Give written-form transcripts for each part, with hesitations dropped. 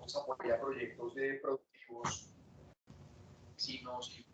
Vamos a apoyar proyectos de productivos, vecinos y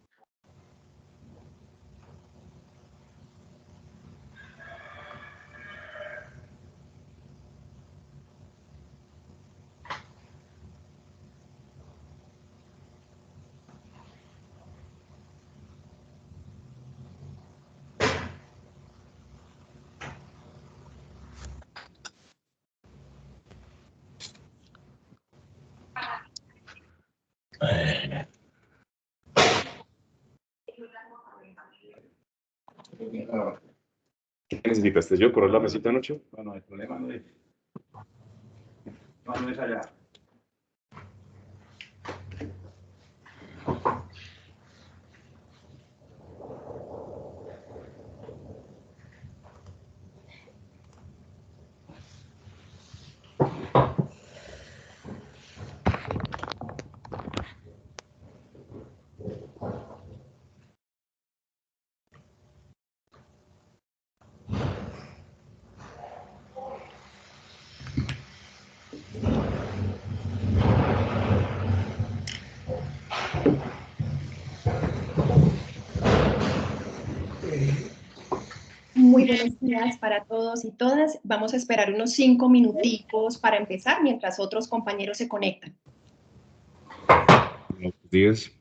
¿Qué necesitaste? ¿Yo correr la mesita anoche? No, no, el problema no es. No es allá. Muy buenos días para todos y todas. Vamos a esperar unos 5 minuticos para empezar mientras otros compañeros se conectan. Buenos días.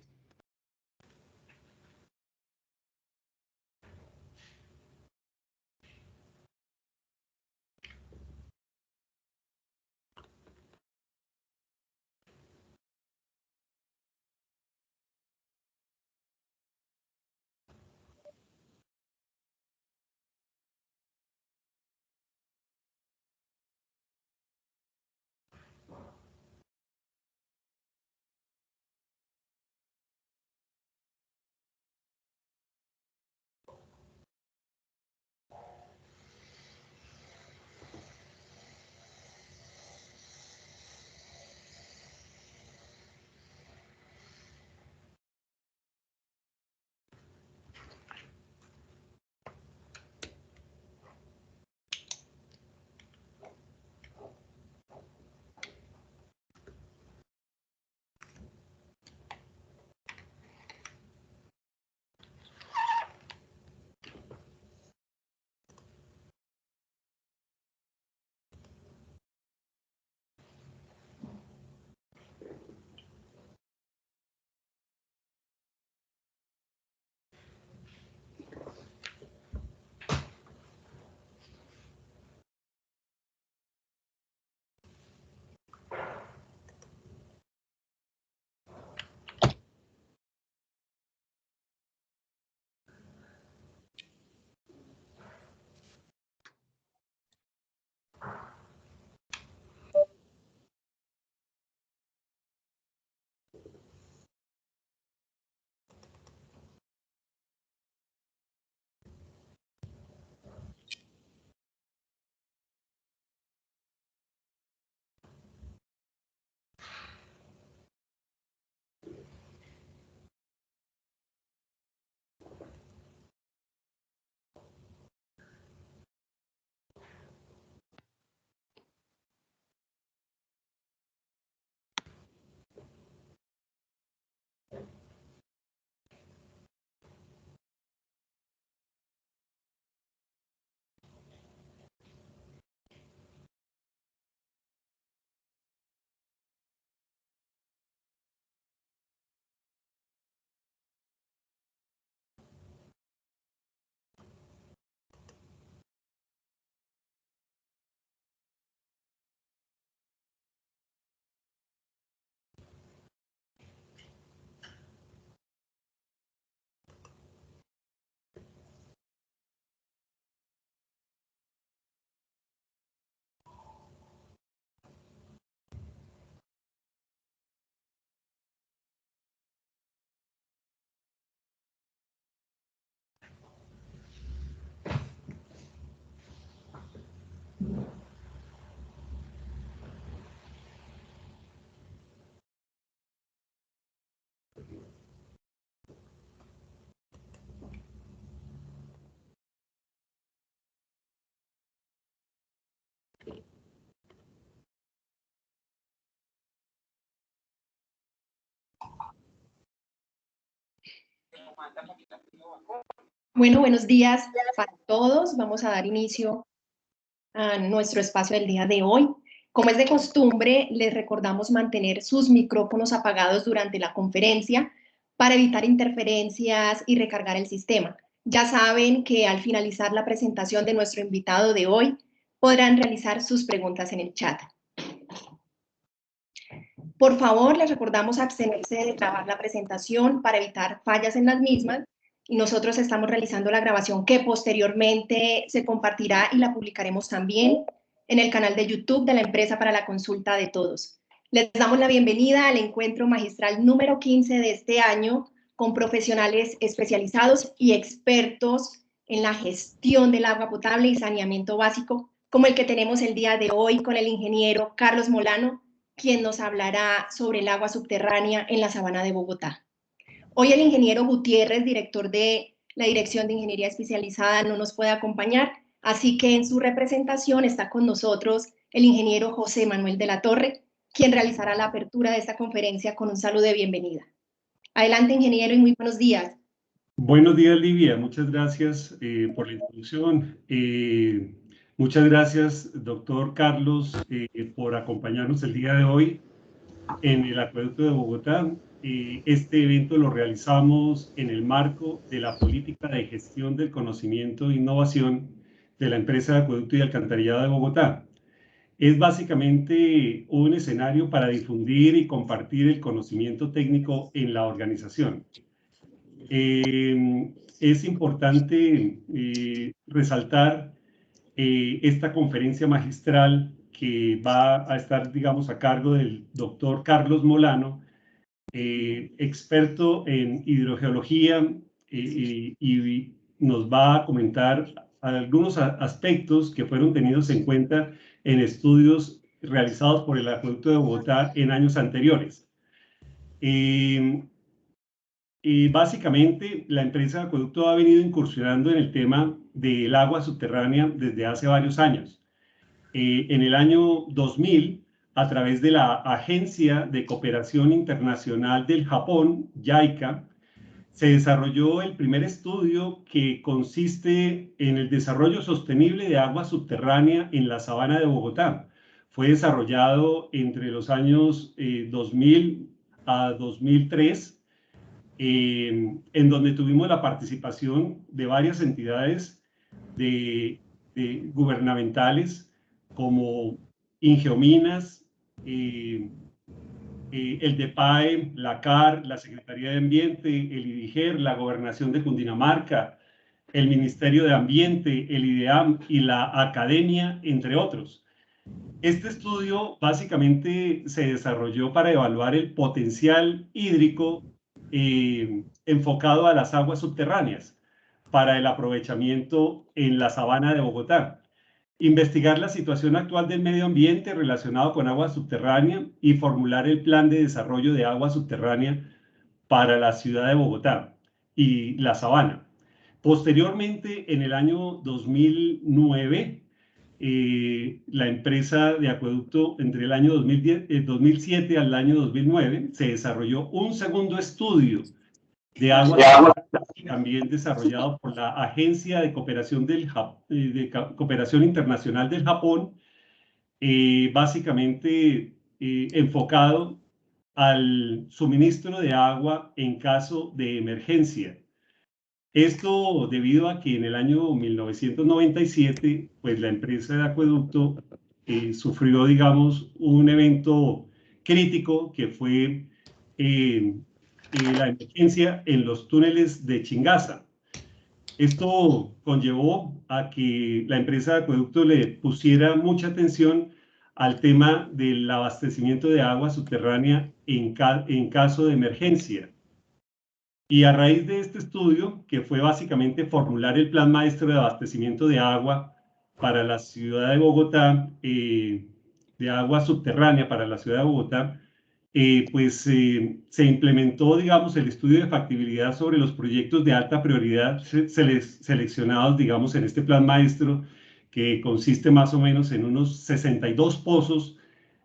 Bueno, buenos días para todos. Vamos a dar inicio a nuestro espacio del día de hoy. Como es de costumbre, les recordamos mantener sus micrófonos apagados durante la conferencia para evitar interferencias y recargar el sistema. Ya saben que al finalizar la presentación de nuestro invitado de hoy, podrán realizar sus preguntas en el chat. Por favor, les recordamos abstenerse de grabar la presentación para evitar fallas en las mismas, y nosotros estamos realizando la grabación que posteriormente se compartirá y la publicaremos también en el canal de YouTube de la empresa para la consulta de todos. Les damos la bienvenida al encuentro magistral número 15 de este año con profesionales especializados y expertos en la gestión del agua potable y saneamiento básico, como el que tenemos el día de hoy con el ingeniero Carlos Molano, quien nos hablará sobre el agua subterránea en la Sabana de Bogotá. Hoy el ingeniero Gutiérrez, director de la Dirección de Ingeniería Especializada, no nos puede acompañar, así que en su representación está con nosotros el ingeniero José Manuel de la Torre, quien realizará la apertura de esta conferencia con un saludo de bienvenida. Adelante, ingeniero, y muy buenos días. Buenos días, Livia. Muchas gracias por la introducción. Muchas gracias, doctor Carlos, por acompañarnos el día de hoy en el Acueducto de Bogotá. Este evento lo realizamos en el marco de la política de gestión del conocimiento e innovación de la empresa de Acueducto y Alcantarillado de Bogotá. Es básicamente un escenario para difundir y compartir el conocimiento técnico en la organización. Es importante resaltar esta conferencia magistral que va a estar, digamos, a cargo del doctor Carlos Molano, experto en hidrogeología, y nos va a comentar algunos aspectos que fueron tenidos en cuenta en estudios realizados por el Acueducto de Bogotá en años anteriores. Básicamente, la empresa de Acueducto ha venido incursionando en el tema del agua subterránea desde hace varios años. En el año 2000, a través de la Agencia de Cooperación Internacional del Japón, JICA, se desarrolló el primer estudio que consiste en el desarrollo sostenible de agua subterránea en la Sabana de Bogotá. Fue desarrollado entre los años 2000 a 2003, en donde tuvimos la participación de varias entidades gubernamentales como Ingeominas, el DEPAE, la CAR, la Secretaría de Ambiente, el IDIGER, la Gobernación de Cundinamarca, el Ministerio de Ambiente, el IDEAM y la Academia, entre otros. Este estudio básicamente se desarrolló para evaluar el potencial hídrico enfocado a las aguas subterráneas para el aprovechamiento en la Sabana de Bogotá, investigar la situación actual del medio ambiente relacionado con agua subterránea y formular el plan de desarrollo de agua subterránea para la ciudad de Bogotá y la Sabana. Posteriormente, en el año 2009, la empresa de Acueducto, entre el año 2007 al año 2009, se desarrolló un segundo estudio de agua, también desarrollado por la Agencia de Cooperación, Cooperación Internacional del Japón, básicamente enfocado al suministro de agua en caso de emergencia. Esto debido a que en el año 1997, pues la empresa de Acueducto sufrió, digamos, un evento crítico que fue la emergencia en los túneles de Chingaza. Esto conllevó a que la empresa de Acueducto le pusiera mucha atención al tema del abastecimiento de agua subterránea en caso de emergencia. Y a raíz de este estudio, que fue básicamente formular el plan maestro de abastecimiento de agua para la ciudad de Bogotá, de agua subterránea para la ciudad de Bogotá, se implementó, digamos, el estudio de factibilidad sobre los proyectos de alta prioridad seleccionados, digamos, en este plan maestro, que consiste más o menos en unos 62 pozos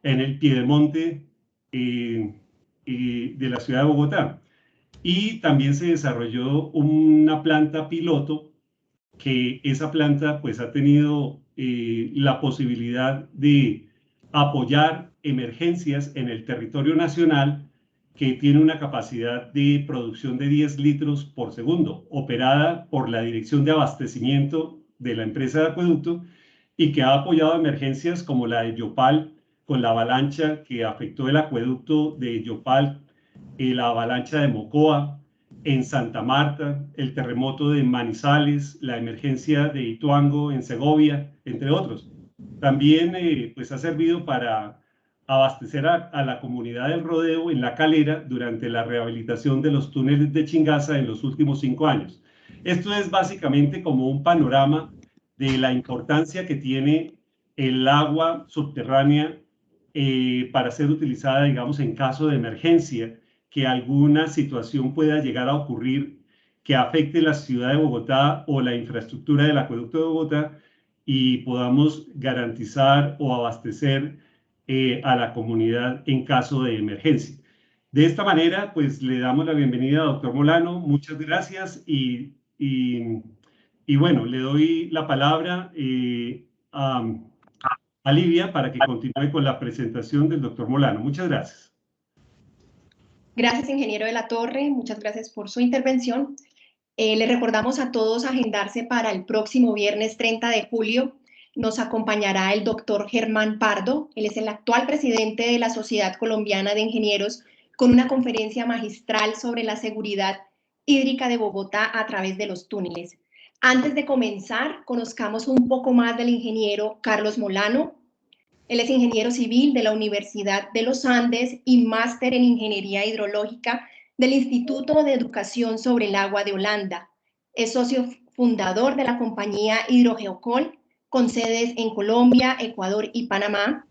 en el piedemonte de la ciudad de Bogotá. y también se desarrolló una planta piloto, que esa planta pues ha tenido la posibilidad de apoyar emergencias en el territorio nacional, que tiene una capacidad de producción de 10 litros por segundo, operada por la Dirección de Abastecimiento de la empresa de acueducto, y que ha apoyado emergencias como la de Yopal, con la avalancha que afectó el acueducto de Yopal, la avalancha de Mocoa, en Santa Marta, el terremoto de Manizales, la emergencia de Ituango en Segovia, entre otros. También pues ha servido para abastecer a la comunidad del Rodeo en La Calera durante la rehabilitación de los túneles de Chingaza en los últimos 5 años. Esto es básicamente como un panorama de la importancia que tiene el agua subterránea para ser utilizada, digamos, en caso de emergencia, que alguna situación pueda llegar a ocurrir que afecte la ciudad de Bogotá o la infraestructura del acueducto de Bogotá, y podamos garantizar o abastecer a la comunidad en caso de emergencia. De esta manera, pues le damos la bienvenida a doctor Molano. Muchas gracias y bueno, le doy la palabra a Livia para que continúe con la presentación del doctor Molano. Muchas gracias. Gracias, ingeniero de la Torre. Muchas gracias por su intervención. Le recordamos a todos agendarse para el próximo viernes 30 de julio. Nos acompañará el doctor Germán Pardo. Él es el actual presidente de la Sociedad Colombiana de Ingenieros, con una conferencia magistral sobre la seguridad hídrica de Bogotá a través de los túneles. Antes de comenzar, conozcamos un poco más del ingeniero Carlos Molano. Él es ingeniero civil de la Universidad de los Andes y máster en Ingeniería Hidrológica del Instituto de Educación sobre el Agua de Holanda. Es socio fundador de la compañía Hidrogeocol, con sedes en Colombia, Ecuador y Panamá.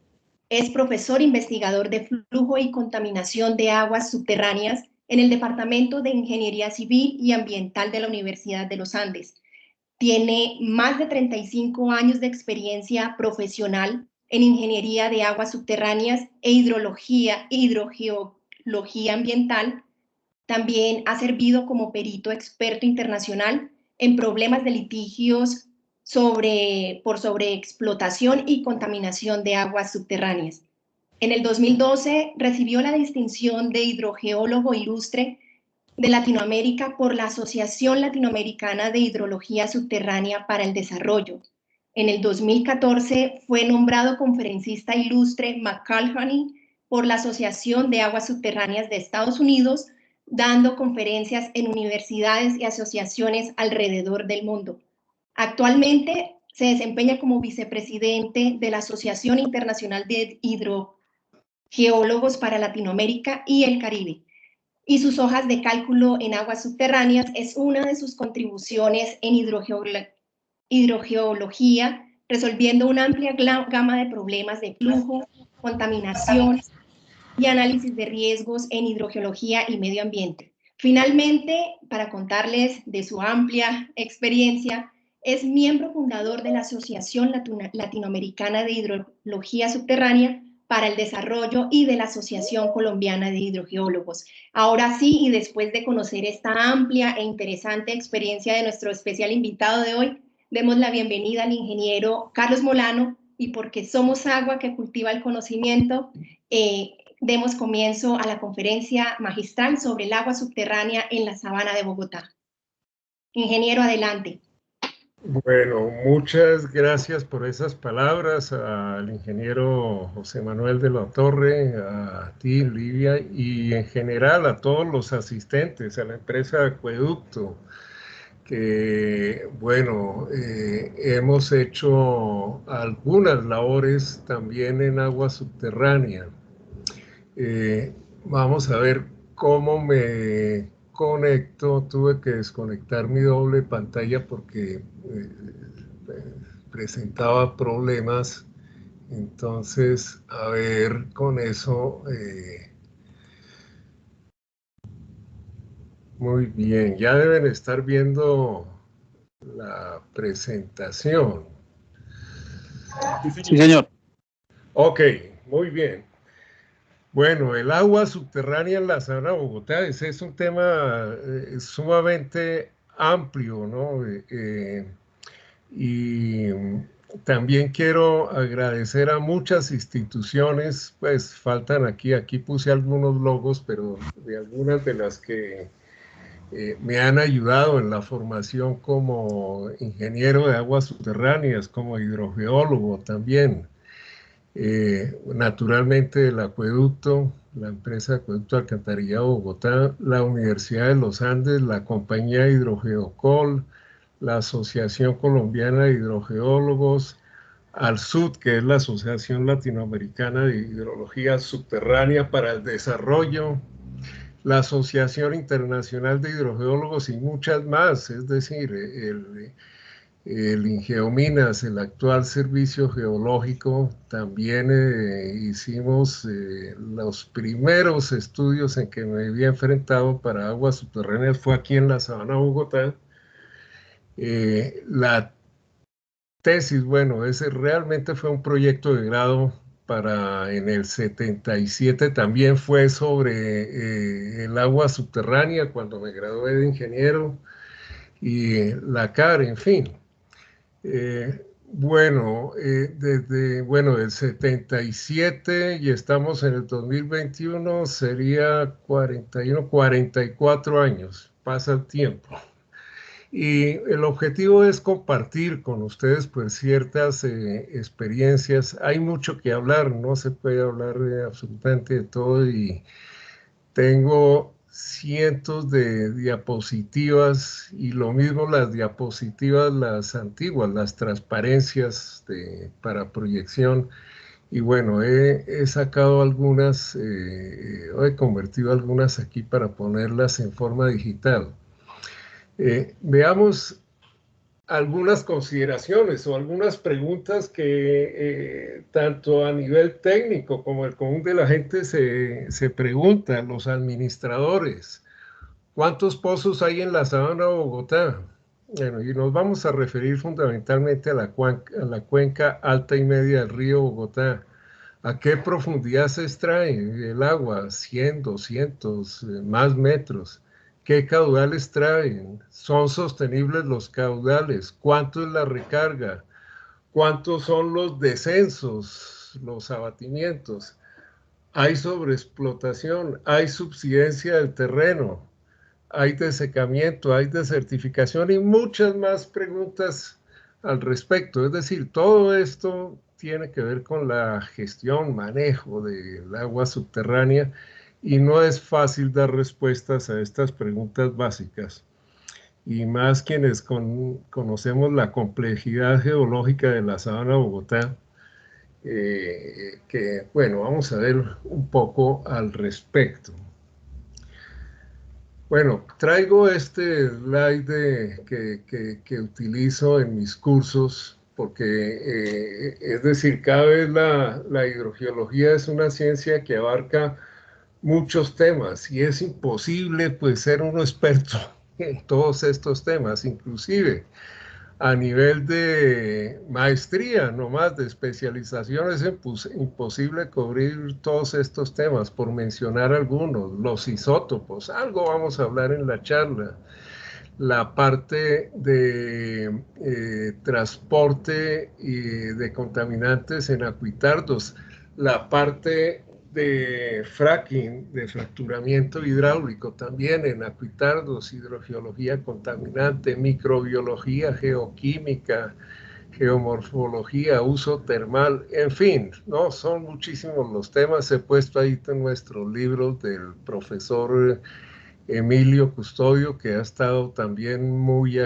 Es profesor investigador de flujo y contaminación de aguas subterráneas en el Departamento de Ingeniería Civil y Ambiental de la Universidad de los Andes. Tiene más de 35 años de experiencia profesional en ingeniería de aguas subterráneas e hidrogeología ambiental. También ha servido como perito experto internacional en problemas de litigios por sobreexplotación y contaminación de aguas subterráneas. En el 2012 recibió la distinción de hidrogeólogo ilustre de Latinoamérica por la Asociación Latinoamericana de Hidrología Subterránea para el Desarrollo. En el 2014 fue nombrado conferencista ilustre McAlhany por la Asociación de Aguas Subterráneas de Estados Unidos, dando conferencias en universidades y asociaciones alrededor del mundo. Actualmente se desempeña como vicepresidente de la Asociación Internacional de Hidrogeólogos para Latinoamérica y el Caribe, y sus hojas de cálculo en aguas subterráneas es una de sus contribuciones en hidrogeología, resolviendo una amplia gama de problemas de flujo, contaminación y análisis de riesgos en hidrogeología y medio ambiente. Finalmente, para contarles de su amplia experiencia, es miembro fundador de la Asociación Latinoamericana de Hidrología Subterránea para el Desarrollo y de la Asociación Colombiana de Hidrogeólogos. Ahora sí, y después de conocer esta amplia e interesante experiencia de nuestro especial invitado de hoy, demos la bienvenida al ingeniero Carlos Molano, y porque somos agua que cultiva el conocimiento, demos comienzo a la conferencia magistral sobre el agua subterránea en la sabana de Bogotá. Ingeniero, adelante. Bueno, muchas gracias por esas palabras al ingeniero José Manuel de la Torre, a ti, Livia, y en general a todos los asistentes, a la empresa de Acueducto, que, bueno, hemos hecho algunas labores también en agua subterránea. Vamos a ver cómo me conecto. Tuve que desconectar mi doble pantalla porque presentaba problemas. Entonces, a ver, con eso. Muy bien, ya deben estar viendo la presentación. Sí, señor. Ok, muy bien. Bueno, el agua subterránea en la Sabana de Bogotá, ese es un tema sumamente amplio, ¿no? Y también quiero agradecer a muchas instituciones, pues faltan aquí puse algunos logos, pero de algunas de las que me han ayudado en la formación como ingeniero de aguas subterráneas, como hidrogeólogo también. Naturalmente el acueducto, la empresa Acueducto Alcantarillado Bogotá, la Universidad de los Andes, la compañía Hidrogeocol, la Asociación Colombiana de Hidrogeólogos, ALSUD, que es la Asociación Latinoamericana de Hidrología Subterránea para el Desarrollo, la Asociación Internacional de Hidrogeólogos y muchas más, es decir, el Ingeominas, el actual servicio geológico, también hicimos los primeros estudios en que me había enfrentado para aguas subterráneas, fue aquí en la Sabana Bogotá. La tesis, bueno, ese realmente fue un proyecto de grado en el 77, también fue sobre el agua subterránea cuando me gradué de ingeniero y la CAR, en fin. Desde el 77 y estamos en el 2021, sería 41, 44 años, pasa el tiempo. Y el objetivo es compartir con ustedes pues ciertas experiencias. Hay mucho que hablar, no se puede hablar absolutamente de todo y tengo cientos de diapositivas y lo mismo las diapositivas, las antiguas, las transparencias para proyección. Y bueno, he sacado algunas, he convertido algunas aquí para ponerlas en forma digital. Veamos algunas consideraciones o algunas preguntas que tanto a nivel técnico como el común de la gente se pregunta, los administradores. ¿Cuántos pozos hay en la Sabana de Bogotá? Bueno, y nos vamos a referir fundamentalmente a la cuenca alta y media del río Bogotá. ¿A qué profundidad se extrae el agua? 100, 200, más metros. ¿Qué caudales traen? ¿Son sostenibles los caudales? ¿Cuánto es la recarga? ¿Cuántos son los descensos, los abatimientos? ¿Hay sobreexplotación? ¿Hay subsidencia del terreno? ¿Hay desecamiento? ¿Hay desertificación? Y muchas más preguntas al respecto. Es decir, todo esto tiene que ver con la gestión, manejo del agua subterránea y no es fácil dar respuestas a estas preguntas básicas. Y más quienes conocemos la complejidad geológica de la Sabana de Bogotá, que bueno, vamos a ver un poco al respecto. Bueno, traigo este slide que utilizo en mis cursos porque, es decir, cada vez la hidrogeología es una ciencia que abarca muchos temas y es imposible pues ser uno experto en todos estos temas, inclusive a nivel de maestría, no más de especialización, es imposible cubrir todos estos temas, por mencionar algunos, los isótopos, algo vamos a hablar en la charla, la parte de transporte y de contaminantes en acuitardos, la parte de fracking, de fracturamiento hidráulico también en acuitardos, hidrogeología contaminante, microbiología, geoquímica, geomorfología, uso termal, en fin, ¿no? Son muchísimos los temas. He puesto ahí en nuestros libros del profesor Emilio Custodio, que ha estado también muy,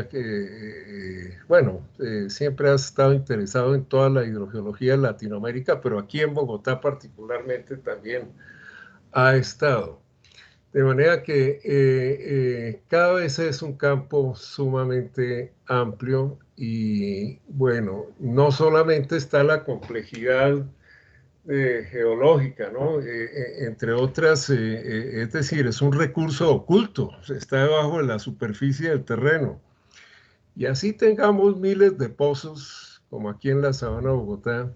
siempre ha estado interesado en toda la hidrogeología de Latinoamérica, pero aquí en Bogotá particularmente también ha estado. De manera que cada vez es un campo sumamente amplio y bueno, no solamente está la complejidad geológica, ¿no? Entre otras, es decir, es un recurso oculto, está debajo de la superficie del terreno. Y así tengamos miles de pozos, como aquí en la Sabana de Bogotá,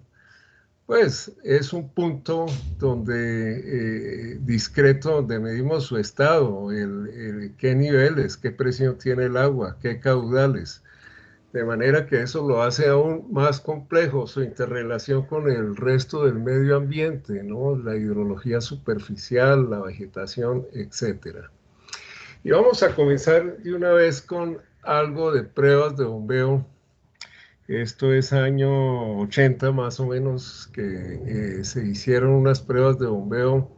Pues es un punto donde, discreto, donde medimos su estado, qué niveles, qué presión tiene el agua, qué caudales. De manera que eso lo hace aún más complejo su interrelación con el resto del medio ambiente, ¿no? La hidrología superficial, la vegetación, etc. Y vamos a comenzar de una vez con algo de pruebas de bombeo. Esto es año 80 más o menos, que se hicieron unas pruebas de bombeo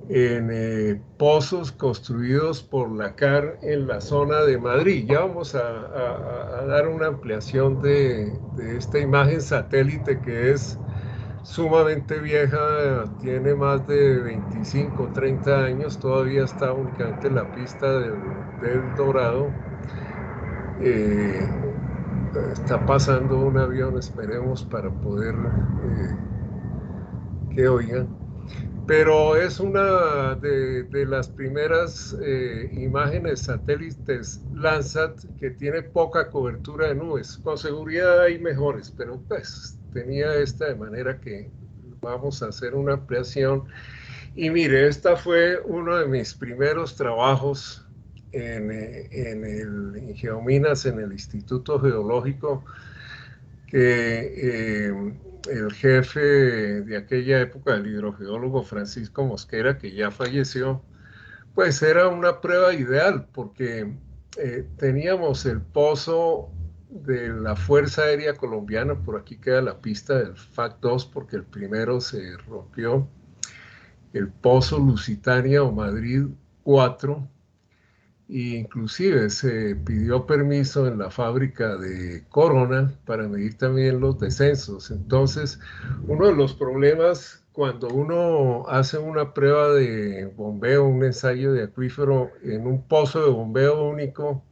en pozos construidos por la CAR en la zona de Madrid. Ya vamos a dar una ampliación de esta imagen satélite que es sumamente vieja, tiene más de 25, 30 años, todavía está únicamente en la pista del Dorado. Está pasando un avión, esperemos para poder que oigan. Pero es una de las primeras imágenes satélites Landsat que tiene poca cobertura de nubes. Con seguridad hay mejores, pero pues tenía esta, de manera que vamos a hacer una ampliación. Y mire, esta fue uno de mis primeros trabajos en Geominas, en el Instituto Geológico, que el jefe de aquella época, el hidrogeólogo Francisco Mosquera, que ya falleció, pues era una prueba ideal, porque teníamos el pozo de la Fuerza Aérea Colombiana, por aquí queda la pista del FAC-2, porque el primero se rompió, el pozo Lusitania o Madrid 4, e inclusive se pidió permiso en la fábrica de Corona para medir también los descensos. Entonces, uno de los problemas cuando uno hace una prueba de bombeo, un ensayo de acuífero en un pozo de bombeo único,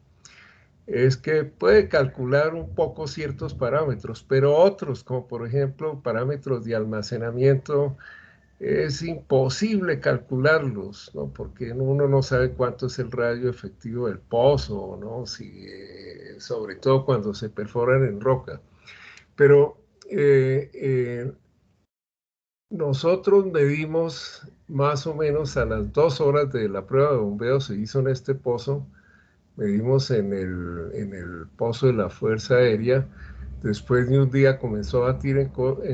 es que puede calcular un poco ciertos parámetros, pero otros, como por ejemplo parámetros de almacenamiento, es imposible calcularlos, ¿no? Porque uno no sabe cuánto es el radio efectivo del pozo, ¿no? Si, sobre todo cuando se perforan en roca. Pero nosotros medimos más o menos a las 2 horas de la prueba de bombeo, se hizo en este pozo, medimos en el pozo de la Fuerza Aérea. Después de un día comenzó a batir en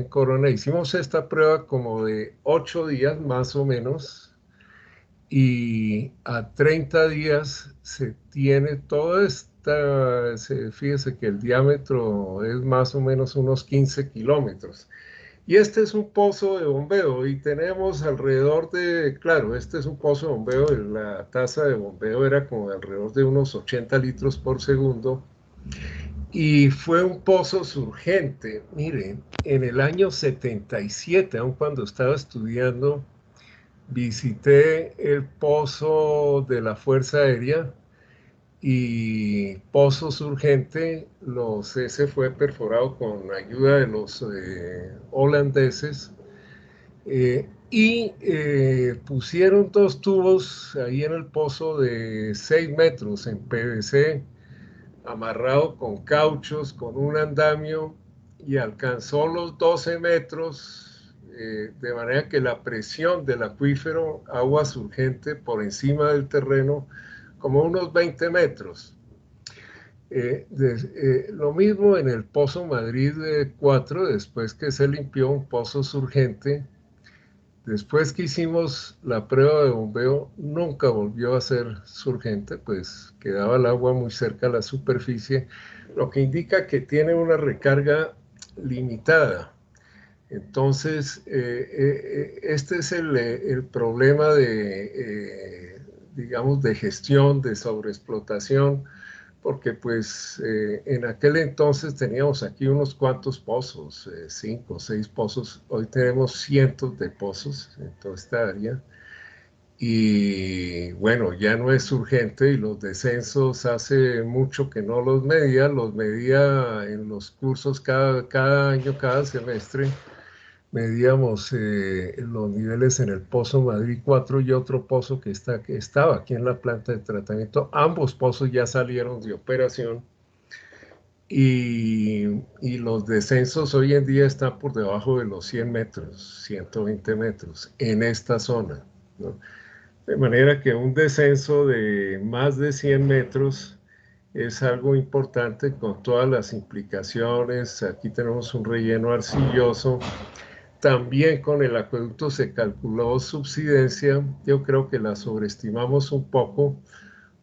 Corona. Hicimos esta prueba como de 8 días más o menos, y a 30 días se tiene toda esta, fíjese que el diámetro es más o menos unos 15 kilómetros. Y este es un pozo de bombeo y tenemos alrededor de, claro, este es un pozo de bombeo, la tasa de bombeo era como alrededor de unos 80 litros por segundo. Y fue un pozo surgente. Miren, en el año 77, aun cuando estaba estudiando, visité el pozo de la Fuerza Aérea y pozo surgente, ese fue perforado con ayuda de los holandeses y pusieron 2 tubos ahí en el pozo de 6 metros en PVC, amarrado con cauchos, con un andamio, y alcanzó los 12 metros, de manera que la presión del acuífero, agua surgente por encima del terreno, como unos 20 metros. Lo mismo en el Pozo Madrid 4, después que se limpió, un pozo surgente. Después que hicimos la prueba de bombeo, nunca volvió a ser surgente, pues quedaba el agua muy cerca a la superficie, lo que indica que tiene una recarga limitada. Entonces, este es el problema de, digamos, de gestión, de sobreexplotación, porque pues en aquel entonces teníamos aquí unos cuantos pozos, 5 o 6 pozos, hoy tenemos cientos de pozos en toda esta área, y bueno, ya no es urgente, y los descensos hace mucho que no los medía en los cursos cada año, cada semestre, medíamos los niveles en el Pozo Madrid 4 y otro pozo que estaba aquí en la planta de tratamiento. Ambos pozos ya salieron de operación. y los descensos hoy en día están por debajo de los 100 metros, 120 metros en esta zona, ¿no? De manera que un descenso de más de 100 metros es algo importante con todas las implicaciones. Aquí tenemos un relleno arcilloso. También con el acueducto se calculó subsidencia. Yo creo que la sobreestimamos un poco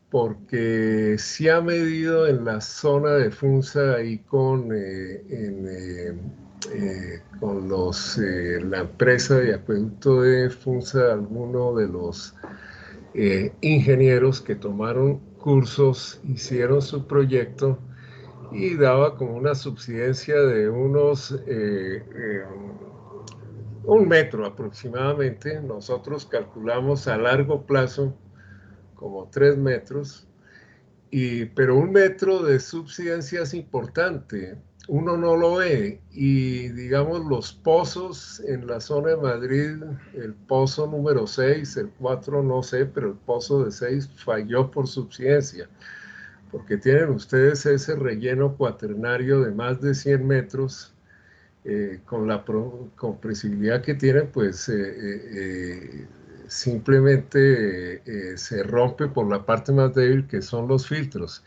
porque se ha medido en la zona de Funza ahí con la empresa de acueducto de Funza, alguno de los ingenieros que tomaron cursos, hicieron su proyecto y daba como una subsidencia de unos 1 metro aproximadamente. Nosotros calculamos a largo plazo como 3 metros, pero 1 metro de subsidencia es importante. Uno no lo ve y digamos los pozos en la zona de Madrid, el pozo número 6, el 4 no sé, pero el pozo de 6 falló por subsidencia, porque tienen ustedes ese relleno cuaternario de más de 100 metros, con la compresibilidad que tienen, pues simplemente se rompe por la parte más débil que son los filtros.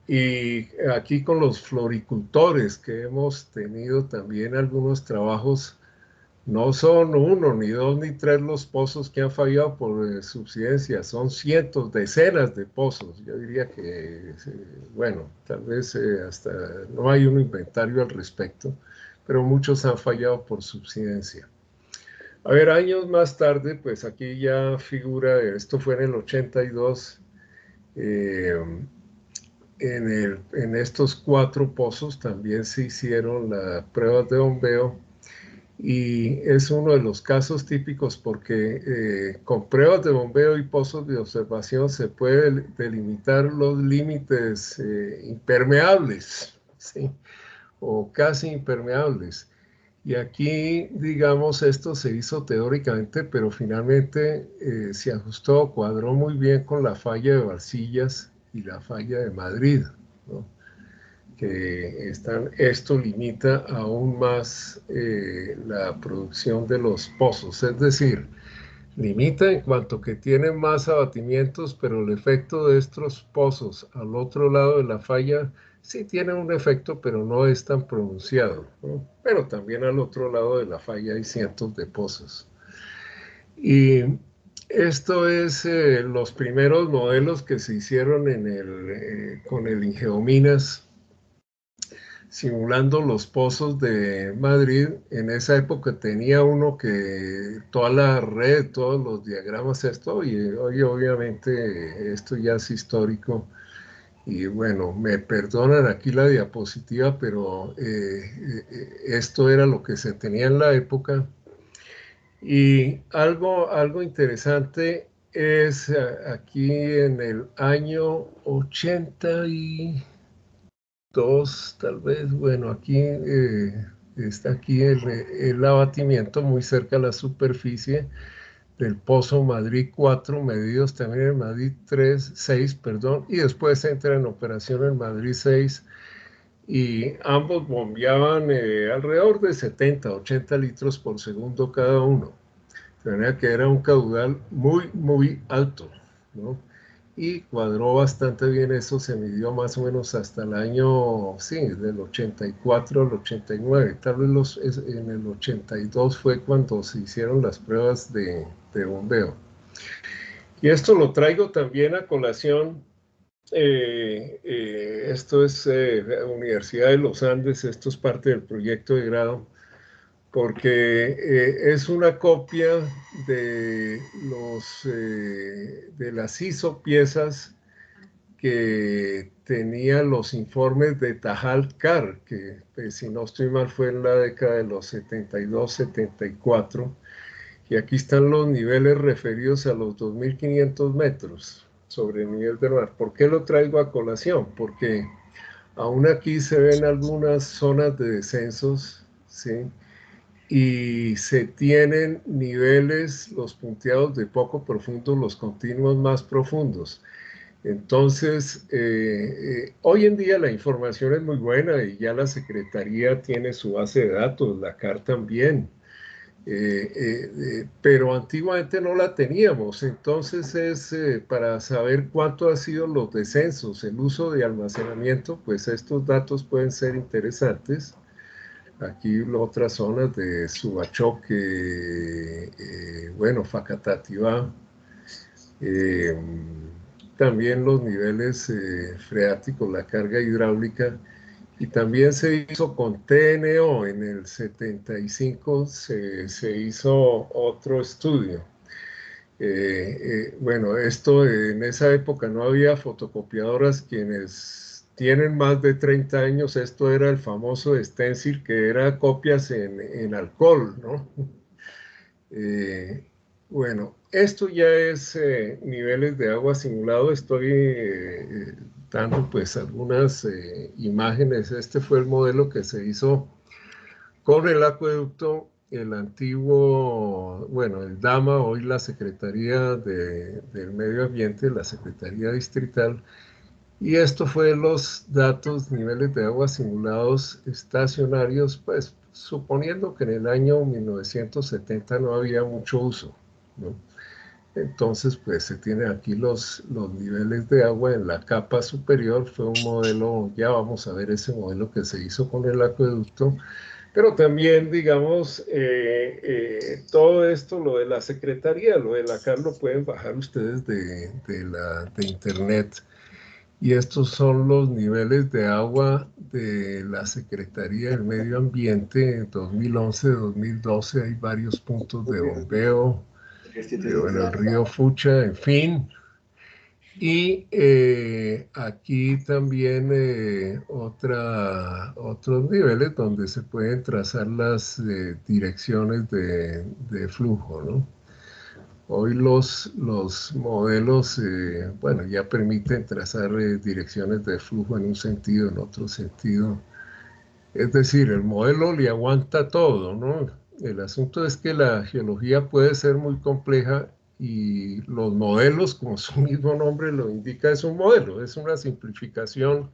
Y aquí con los floricultores que hemos tenido también algunos trabajos, no son 1, ni 2, ni 3 los pozos que han fallado por subsidencia, son cientos, decenas de pozos. Yo diría que, bueno, tal vez hasta no hay un inventario al respecto, pero muchos han fallado por subsidencia. A ver, años más tarde, pues aquí ya figura, esto fue en el 82, en estos 4 pozos también se hicieron las pruebas de bombeo y es uno de los casos típicos porque con pruebas de bombeo y pozos de observación se puede delimitar los límites impermeables, ¿sí? O casi impermeables. Y aquí, digamos, esto se hizo teóricamente, pero finalmente se ajustó, cuadró muy bien con la falla de Barcillas y la falla de Madrid, ¿no? Que esto limita aún más la producción de los pozos, es decir, limita en cuanto que tienen más abatimientos, pero el efecto de estos pozos al otro lado de la falla sí tiene un efecto, pero no es tan pronunciado, ¿no? Pero también al otro lado de la falla hay cientos de pozos. Y esto es los primeros modelos que se hicieron con el Ingeominas, simulando los pozos de Madrid. En esa época tenía uno que toda la red, todos los diagramas, esto, y hoy obviamente esto ya es histórico. Y bueno, me perdonan aquí la diapositiva, pero esto era lo que se tenía en la época. Y algo interesante es aquí en el año 82, tal vez, bueno, aquí está aquí el abatimiento muy cerca a la superficie del pozo Madrid 4, medidos también en Madrid 6, perdón, y después entra en operación en Madrid 6, y ambos bombeaban alrededor de 70, 80 litros por segundo cada uno, de manera que era un caudal muy, muy alto, ¿no? Y cuadró bastante bien eso, se midió más o menos hasta el año, sí, del 84 al 89, tal vez en el 82 fue cuando se hicieron las pruebas de bombeo. Y esto lo traigo también a colación, esto es la Universidad de los Andes, esto es parte del proyecto de grado, porque es una copia de las isopiezas que tenían los informes de Tajal-Car, que si no estoy mal fue en la década de los 72, 74, y aquí están los niveles referidos a los 2.500 metros sobre el nivel del mar. ¿Por qué lo traigo a colación? Porque aún aquí se ven algunas zonas de descensos, ¿sí? Y se tienen niveles, los punteados de poco profundo, los continuos más profundos. Entonces, hoy en día la información es muy buena y ya la Secretaría tiene su base de datos, la CAR también. Pero antiguamente no la teníamos, entonces es para saber cuánto han sido los descensos, el uso de almacenamiento, pues estos datos pueden ser interesantes. Aquí otras zonas de Subachoque, bueno, Facatativá, también los niveles freáticos, la carga hidráulica. Y también se hizo con TNO, en el 75 se hizo otro estudio. Bueno, esto en esa época no había fotocopiadoras. Quienes tienen más de 30 años, esto era el famoso stencil, que era copias en alcohol, ¿no? Bueno, esto ya es niveles de agua simulado. Estoy dando pues algunas imágenes. Este fue el modelo que se hizo con el acueducto, el antiguo, bueno, el DAMA, hoy la Secretaría del Medio Ambiente, la Secretaría Distrital. Y esto fue los datos, niveles de agua simulados estacionarios, pues suponiendo que en el año 1970 no había mucho uso, ¿no? Entonces, pues se tiene aquí los niveles de agua en la capa superior. Fue un modelo, ya vamos a ver ese modelo que se hizo con el acueducto, pero también, digamos, todo esto, lo de la Secretaría, lo de la CAR, lo pueden bajar ustedes de internet. Y estos son los niveles de agua de la Secretaría del Medio Ambiente en 2011, 2012. Hay varios puntos de bombeo, en el río Fucha, en fin. Y aquí también otros niveles donde se pueden trazar las direcciones de flujo, ¿no? Hoy los modelos, bueno, ya permiten trazar direcciones de flujo en un sentido, en otro sentido. Es decir, el modelo le aguanta todo, ¿no? El asunto es que la geología puede ser muy compleja y los modelos, como su mismo nombre lo indica, es un modelo, es una simplificación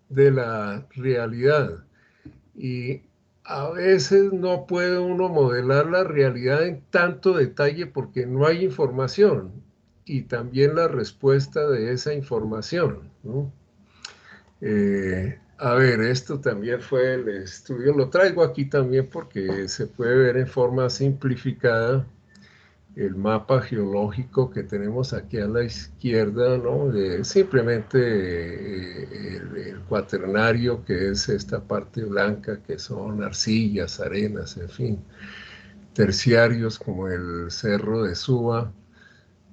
de la realidad. Y a veces no puede uno modelar la realidad en tanto detalle porque no hay información y también la respuesta de esa información, ¿no? A ver, esto también fue el estudio, lo traigo aquí también porque se puede ver en forma simplificada el mapa geológico que tenemos aquí a la izquierda, ¿no? Simplemente el cuaternario, que es esta parte blanca, que son arcillas, arenas, en fin. Terciarios como el Cerro de Suba,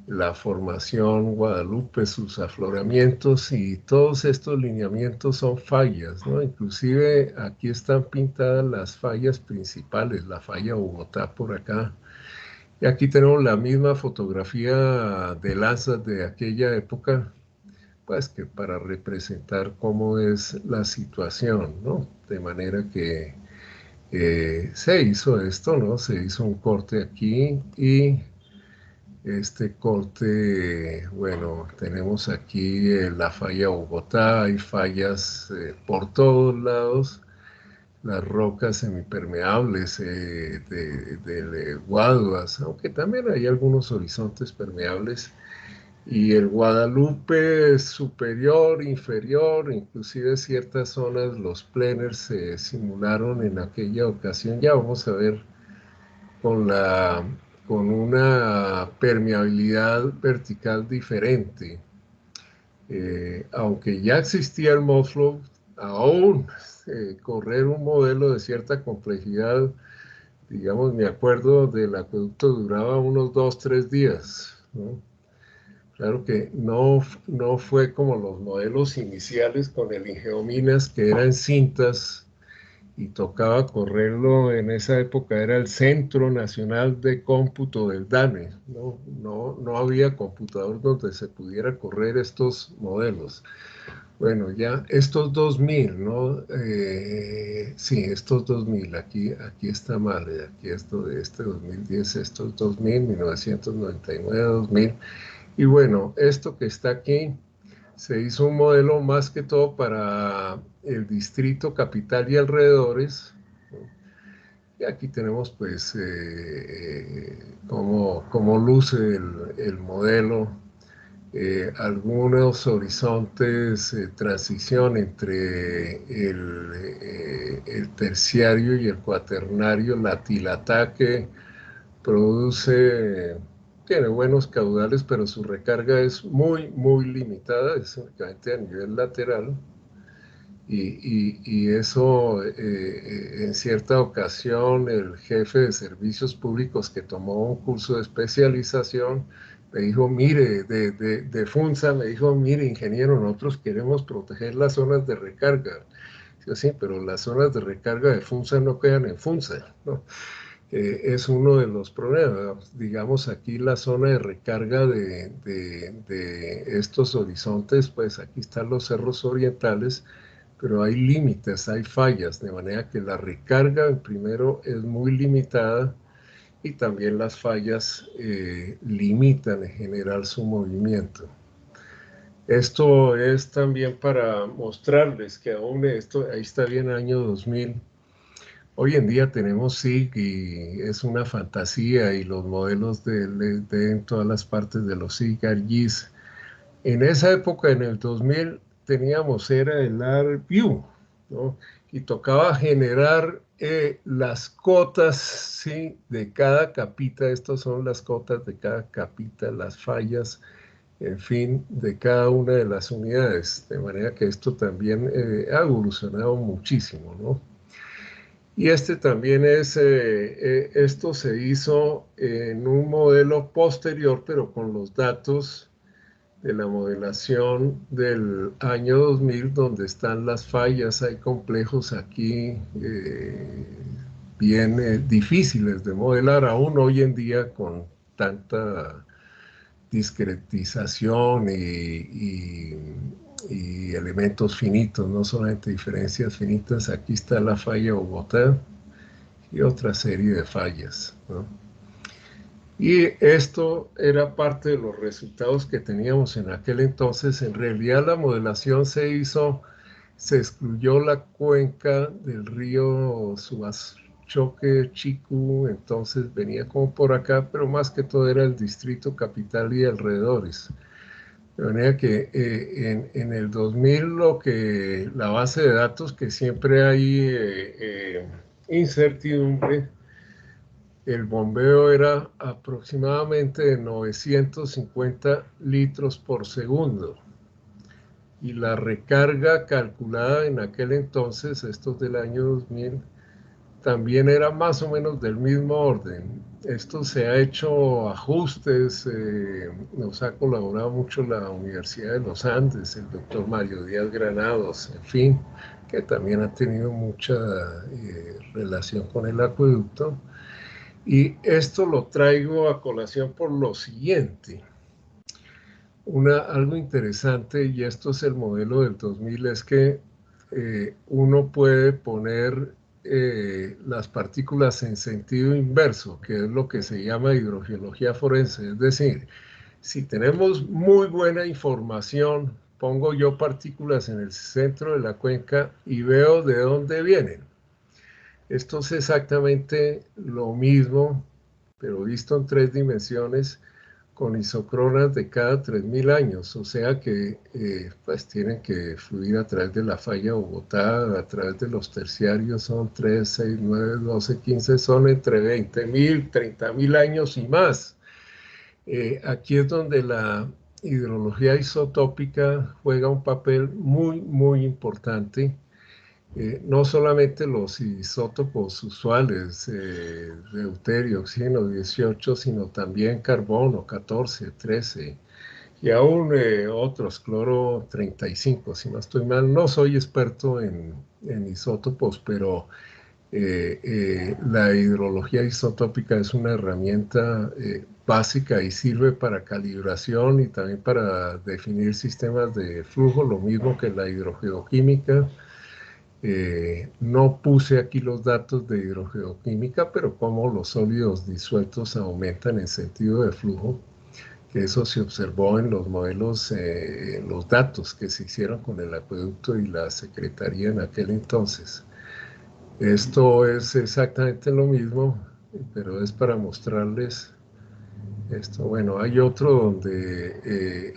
la formación Guadalupe, sus afloramientos, y todos estos lineamientos son fallas, ¿no? Inclusive aquí están pintadas las fallas principales, la falla Bogotá por acá. Y aquí tenemos la misma fotografía de lanzas de aquella época, pues que para representar cómo es la situación, ¿no? De manera que se hizo esto, ¿no? Se hizo un corte aquí y este corte, bueno, tenemos aquí la falla Bogotá, hay fallas por todos lados. Las rocas semipermeables de Guaduas, aunque también hay algunos horizontes permeables, y el Guadalupe superior, inferior, inclusive ciertas zonas, los planers se simularon en aquella ocasión. Ya vamos a ver con una permeabilidad vertical diferente. Aunque ya existía el MODFlow, aún correr un modelo de cierta complejidad, digamos, me acuerdo del acueducto duraba unos 2-3 días, ¿no? Claro que no fue como los modelos iniciales con el Ingeominas, que eran cintas y tocaba correrlo. En esa época era el Centro Nacional de Cómputo del DANE, no había computador donde se pudiera correr estos modelos. Bueno, ya estos 2000, ¿no? Sí, estos 2000, aquí está mal, aquí esto de este 2010, estos 2000, 1999, 2000. Y bueno, esto que está aquí, se hizo un modelo más que todo para el distrito capital y alrededores, ¿no? Y aquí tenemos pues cómo luce el modelo, algunos horizontes de transición entre el terciario y el cuaternario, la Tilatá, que tiene buenos caudales, pero su recarga es muy limitada, es únicamente a nivel lateral. Y eso, en cierta ocasión, el jefe de servicios públicos que tomó un curso de especialización me dijo, mire, de FUNSA, me dijo, mire, ingeniero, nosotros queremos proteger las zonas de recarga. Yo, sí, pero las zonas de recarga de FUNSA no quedan en FUNSA, ¿no? Es uno de los problemas. Digamos, aquí la zona de recarga de estos horizontes, pues aquí están los cerros orientales, pero hay límites, hay fallas, de manera que la recarga primero es muy limitada y también las fallas limitan en general su movimiento. Esto es también para mostrarles que aún esto, ahí está bien año 2000, hoy en día tenemos SIG y es una fantasía y los modelos en todas las partes de los SIG, ArcGIS. En esa época, en el 2000, teníamos era el ArcView, ¿no? Y tocaba generar las cotas, ¿sí?, de cada capita. Estas son las cotas de cada capita, las fallas, en fin, de cada una de las unidades. De manera que esto también ha evolucionado muchísimo, ¿no? Y este también esto se hizo en un modelo posterior, pero con los datos de la modelación del año 2000, donde están las fallas. Hay complejos aquí bien difíciles de modelar, aún hoy en día con tanta discretización y elementos finitos, no solamente diferencias finitas. Aquí está la falla Bogotá y otra serie de fallas, ¿no? Y esto era parte de los resultados que teníamos en aquel entonces. En realidad la modelación se excluyó la cuenca del río Subachoque, Chicú, entonces venía como por acá, pero más que todo era el distrito capital y alrededores. De manera que en el 2000 la base de datos, que siempre hay incertidumbre, el bombeo era aproximadamente de 950 litros por segundo. Y la recarga calculada en aquel entonces, esto es del año 2000, también era más o menos del mismo orden. Esto se ha hecho ajustes, nos ha colaborado mucho la Universidad de los Andes, el doctor Mario Díaz Granados, en fin, que también ha tenido mucha relación con el acueducto. Y esto lo traigo a colación por lo siguiente. Algo interesante, y esto es el modelo del 2000, es que uno puede poner las partículas en sentido inverso, que es lo que se llama hidrogeología forense. Es decir, si tenemos muy buena información, pongo yo partículas en el centro de la cuenca y veo de dónde vienen. Esto es exactamente lo mismo, pero visto en 3 dimensiones, con isocronas de cada 3000 años, o sea que pues tienen que fluir a través de la falla Bogotá, a través de los terciarios, son 3, 6, 9, 12, 15, son entre 20.000, 30.000 años y más. Aquí es donde la hidrología isotópica juega un papel muy importante. No solamente los isótopos usuales, deuterio, oxígeno 18, sino también carbono 14, 13 y aún otros, cloro 35, si no estoy mal. No soy experto en isótopos, pero la hidrología isotópica es una herramienta básica y sirve para calibración y también para definir sistemas de flujo, lo mismo que la hidrogeoquímica. No puse aquí los datos de hidrogeoquímica, pero cómo los sólidos disueltos aumentan en sentido de flujo. que eso se observó en los modelos, en los datos que se hicieron con el acueducto y la Secretaría en aquel entonces. Esto es exactamente lo mismo, pero es para mostrarles esto. Bueno, hay otro donde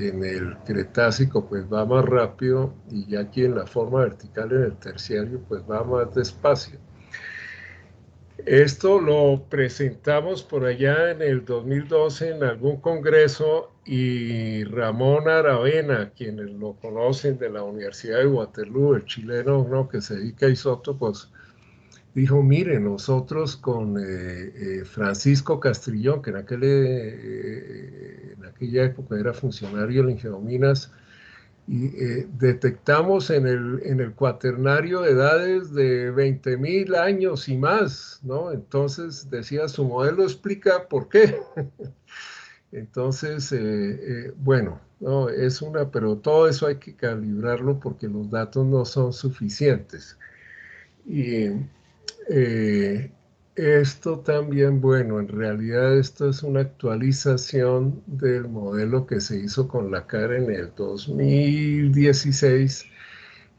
en el Cretácico pues va más rápido y ya aquí en la forma vertical en el Terciario pues va más despacio. Esto lo presentamos por allá en el 2012 en algún congreso y Ramón Aravena, quienes lo conocen de la Universidad de Waterloo, el chileno, ¿no?, que se dedica a isótopos, dijo, mire, nosotros con Francisco Castrillón, que en aquella época era funcionario en Geominas, y detectamos en el cuaternario edades de 20.000 años y más, ¿no? Entonces decía, su modelo explica por qué. Entonces, bueno, no, pero todo eso hay que calibrarlo porque los datos no son suficientes. Y esto también, bueno, en realidad esto es una actualización del modelo que se hizo con la CAR en el 2016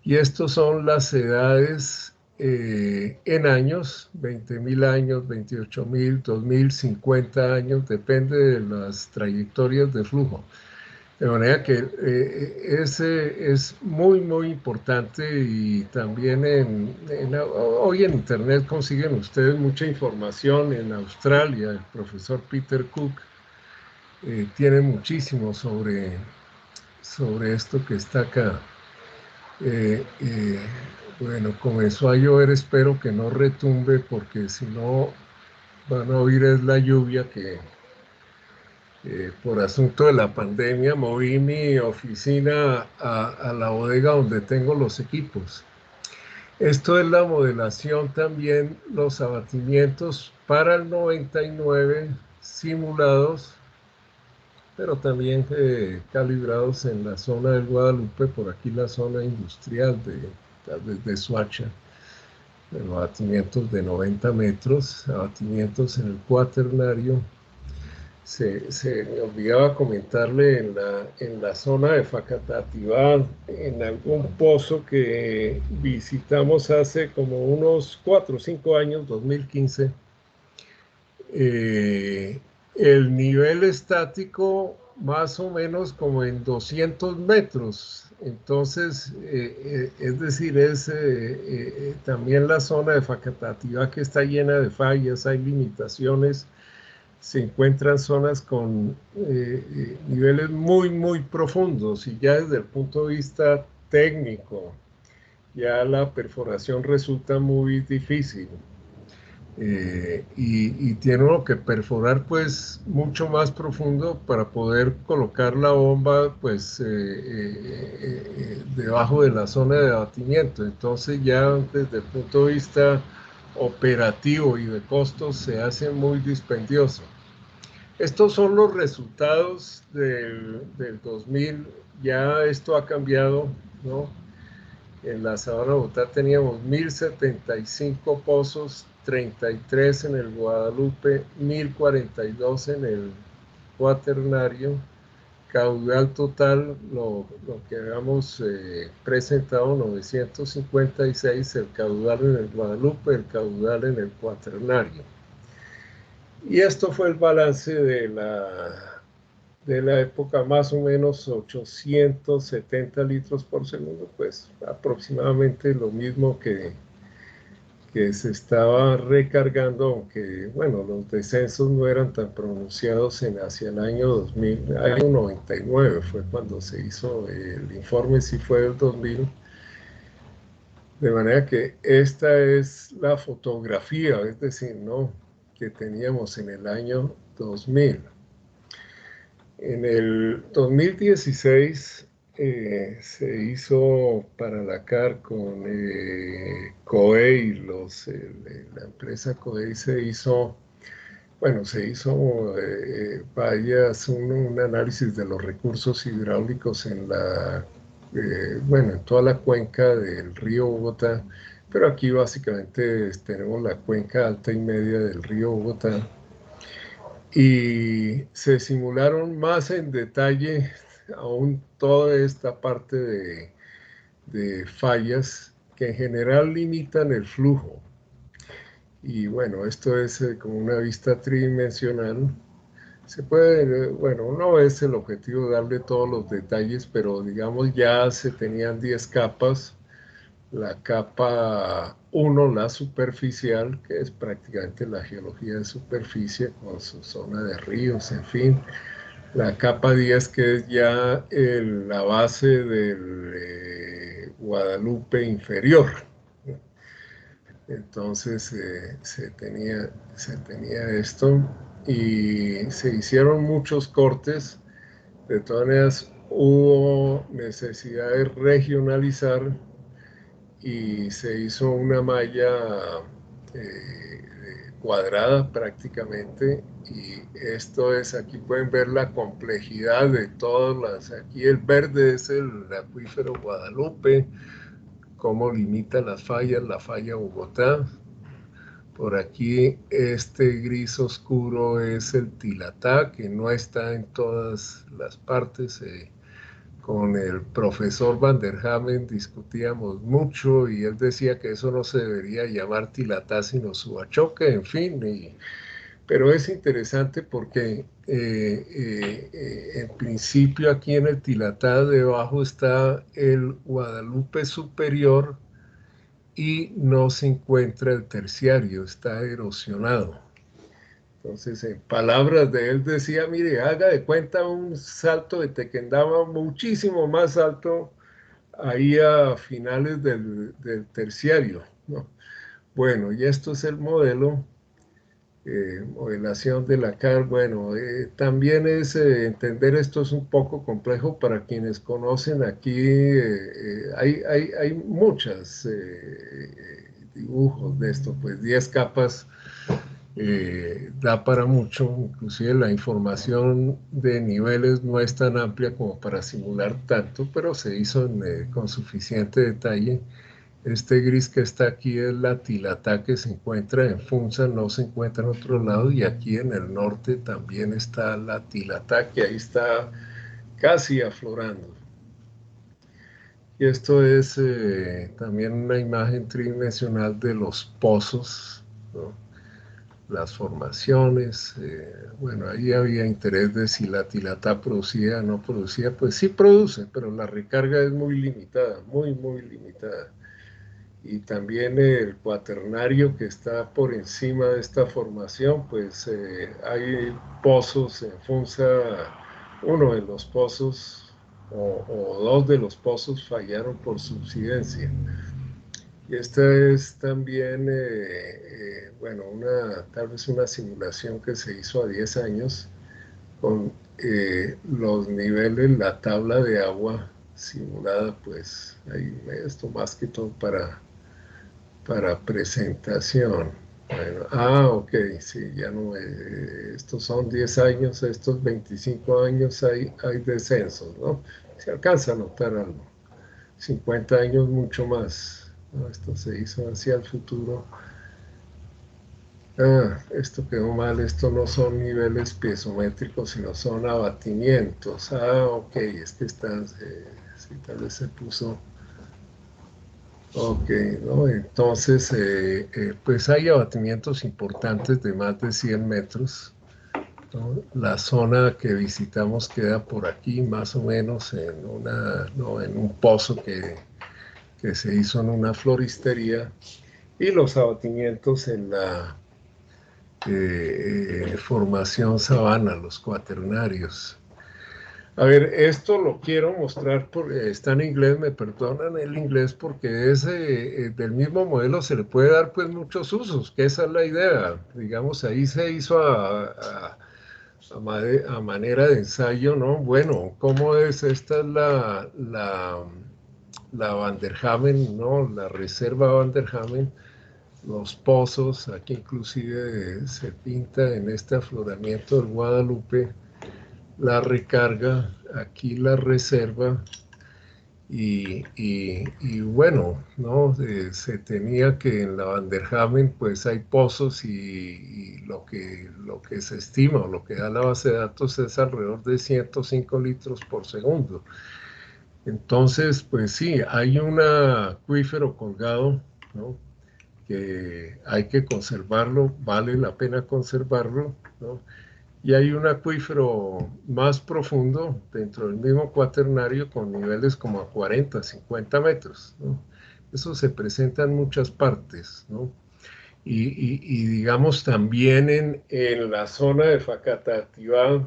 y estos son las edades en años, 20.000 años, 28.000, 2.000, 50 años, depende de las trayectorias de flujo. De manera que ese es muy, muy importante y también hoy en Internet consiguen ustedes mucha información. En Australia, el profesor Peter Cook tiene muchísimo sobre esto que está acá. Bueno, comenzó a llover, espero que no retumbe porque si no van a oír es la lluvia que... por asunto de la pandemia, moví mi oficina a la bodega donde tengo los equipos. Esto es la modelación también, los abatimientos para el 99 simulados, pero también calibrados en la zona del Guadalupe, por aquí la zona industrial de Soacha, de los abatimientos de 90 metros, abatimientos en el cuaternario. Se me olvidaba comentarle en la zona de Facatativá, en algún pozo que visitamos hace como unos 4 o 5 años, 2015, el nivel estático más o menos como en 200 metros. Entonces, es decir, también la zona de Facatativá que está llena de fallas, hay limitaciones. Se encuentran zonas con niveles muy, muy profundos y ya desde el punto de vista técnico, ya la perforación resulta muy difícil. Y tiene uno que perforar pues mucho más profundo para poder colocar la bomba pues debajo de la zona de abatimiento. Entonces ya desde el punto de vista operativo y de costos se hace muy dispendioso. Estos son los resultados del 2000, ya esto ha cambiado, ¿no? En la Sabana Bogotá teníamos 1.075 pozos, 33 en el Guadalupe, 1.042 en el Cuaternario, caudal total, lo que habíamos presentado, 956, el caudal en el Guadalupe, el caudal en el Cuaternario. Y esto fue el balance de la época, más o menos 870 litros por segundo, pues aproximadamente lo mismo que se estaba recargando, aunque bueno, los descensos no eran tan pronunciados hacia el año 2000, año 99 fue cuando se hizo el informe, sí fue del 2000, de manera que esta es la fotografía, es decir, ¿no?, que teníamos en el año 2000. En el 2016 se hizo para la CAR con COEI, la empresa COEI se hizo un análisis de los recursos hidráulicos en toda la cuenca del río Bogotá, pero aquí básicamente tenemos la cuenca alta y media del río Bogotá. y se simularon más en detalle aún toda esta parte de fallas que en general limitan el flujo. Y bueno, esto es como una vista tridimensional. Se puede, bueno, no es el objetivo darle todos los detalles, pero digamos ya se tenían 10 capas. La capa 1, la superficial, que es prácticamente la geología de superficie con su zona de ríos, en fin. La capa 10, que es ya la base del Guadalupe inferior. Entonces se tenía esto y se hicieron muchos cortes. De todas maneras, hubo necesidad de regionalizar y se hizo una malla cuadrada prácticamente, y esto es, aquí pueden ver la complejidad de todas las, aquí el verde es el acuífero Guadalupe, cómo limita las fallas, la falla Bogotá. Por aquí este gris oscuro es el Tilatá, que no está en todas las partes. Con el profesor Van der Hamen discutíamos mucho y él decía que eso no se debería llamar Tilatá sino Subachoque, en fin. Pero es interesante porque en principio aquí en el Tilatá debajo está el Guadalupe superior y no se encuentra el terciario, está erosionado. Entonces, en palabras de él decía, mire, haga de cuenta un salto de Tequendama muchísimo más alto ahí a finales del terciario, ¿no? Bueno, y esto es el modelo, modelación de la CAR. Bueno, también es, entender esto es un poco complejo para quienes conocen aquí, hay muchos dibujos de esto, pues 10 capas. Da para mucho, inclusive la información de niveles no es tan amplia como para simular tanto, pero se hizo con suficiente detalle. Este gris que está aquí es la Tilatá, que se encuentra en Funza, no se encuentra en otro lado, y aquí en el norte también está la Tilatá, que ahí está casi aflorando. Y esto es también una imagen tridimensional de los pozos, ¿no? Las formaciones, bueno, ahí había interés de si la Tilatá producía o no producía. Pues sí produce, pero la recarga es muy limitada, muy limitada. Y también el cuaternario que está por encima de esta formación, pues hay pozos en Funza, uno de los pozos o dos de los pozos fallaron por subsidencia. Y esta es también, bueno, tal vez una simulación que se hizo a 10 años con los niveles, la tabla de agua simulada, pues ahí esto más que todo para presentación. Bueno, ok, sí, ya no, estos son 10 años, estos 25 años hay descensos, ¿no? Se alcanza a notar algo. 50 años mucho más. No, esto se hizo hacia el futuro. Esto quedó mal, esto no son niveles piezométricos, sino son abatimientos. Ok, es que está, sí, tal vez se puso. Ok, ¿no? Entonces, pues hay abatimientos importantes de más de 100 metros. ¿No? La zona que visitamos queda por aquí, más o menos, en un pozo que se hizo en una floristería, y los abatimientos en la formación sabana, los cuaternarios. A ver, esto lo quiero mostrar, porque está en inglés, me perdonan el inglés, porque es del mismo modelo se le puede dar pues muchos usos, que esa es la idea. Digamos, ahí se hizo a manera de ensayo, ¿no? Bueno, ¿cómo es? Esta es la Van der Hamen, ¿no? La reserva Van der Hamen, los pozos, aquí inclusive se pinta en este afloramiento del Guadalupe, la recarga, aquí la reserva, y bueno, ¿no? Se tenía que en la Vanderhamen pues hay pozos y lo que se estima o lo que da la base de datos es alrededor de 105 litros por segundo. Entonces, pues sí, hay un acuífero colgado, ¿no? Que hay que conservarlo, vale la pena conservarlo, ¿no? Y hay un acuífero más profundo dentro del mismo cuaternario con niveles como a 40, 50 metros, ¿no? Eso se presenta en muchas partes, ¿no? Y digamos también en la zona de Facatativá,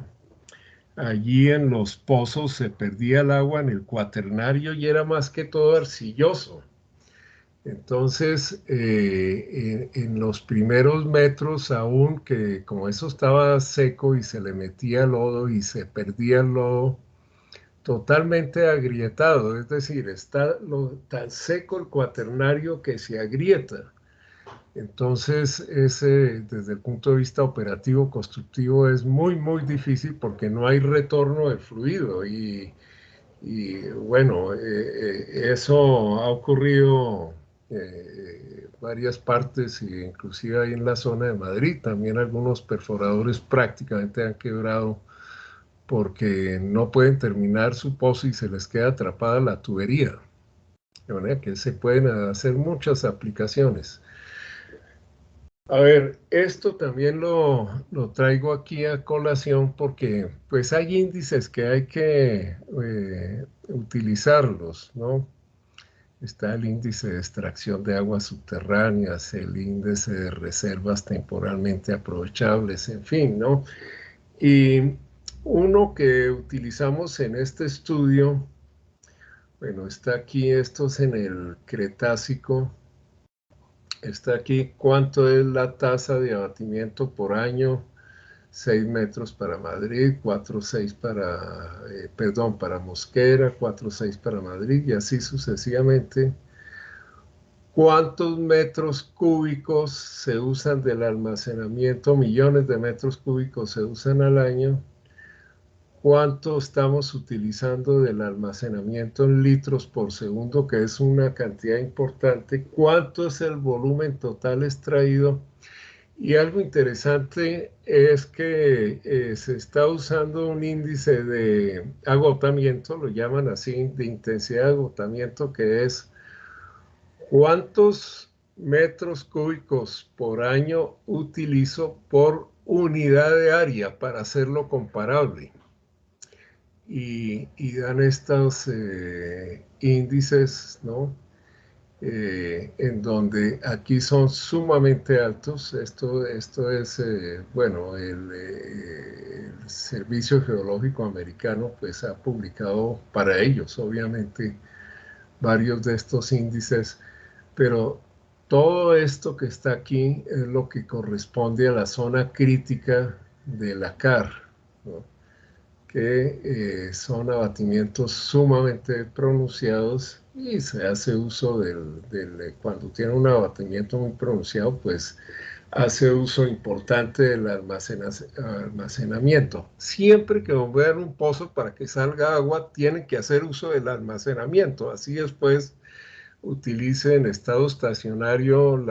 allí en los pozos se perdía el agua en el cuaternario y era más que todo arcilloso. Entonces, en los primeros metros, aún que como eso estaba seco y se le metía lodo y se perdía el lodo, totalmente agrietado, es decir, está tan seco el cuaternario que se agrieta. Entonces, ese, desde el punto de vista operativo, constructivo, es muy, muy difícil porque no hay retorno de fluido y bueno, eso ha ocurrido varias partes, e inclusive ahí en la zona de Madrid, también algunos perforadores prácticamente han quebrado porque no pueden terminar su pozo y se les queda atrapada la tubería. De manera que se pueden hacer muchas aplicaciones. A ver, esto también lo traigo aquí a colación porque pues hay índices que hay que utilizarlos, ¿no? Está el índice de extracción de aguas subterráneas, el índice de reservas temporalmente aprovechables, en fin, ¿no? Y uno que utilizamos en este estudio, bueno, está aquí, esto es en el Cretácico. Está aquí cuánto es la tasa de abatimiento por año, 6 metros para Madrid, 4,6 para Mosquera, 4,6 para Madrid y así sucesivamente. ¿Cuántos metros cúbicos se usan del almacenamiento? Millones de metros cúbicos se usan al año. ¿Cuánto estamos utilizando del almacenamiento en litros por segundo, que es una cantidad importante? ¿Cuánto es el volumen total extraído? Y algo interesante es que se está usando un índice de agotamiento, lo llaman así, de intensidad de agotamiento, que es cuántos metros cúbicos por año utilizo por unidad de área para hacerlo comparable. Y dan estos índices, ¿no? En donde aquí son sumamente altos. Esto es, bueno, el Servicio Geológico Americano pues ha publicado para ellos, obviamente, varios de estos índices, pero todo esto que está aquí es lo que corresponde a la zona crítica de la CAR, ¿no? Que son abatimientos sumamente pronunciados y se hace uso cuando tiene un abatimiento muy pronunciado, pues hace uso importante del almacenamiento. Siempre que bombean un pozo para que salga agua, tienen que hacer uso del almacenamiento, así después utilice en estado estacionario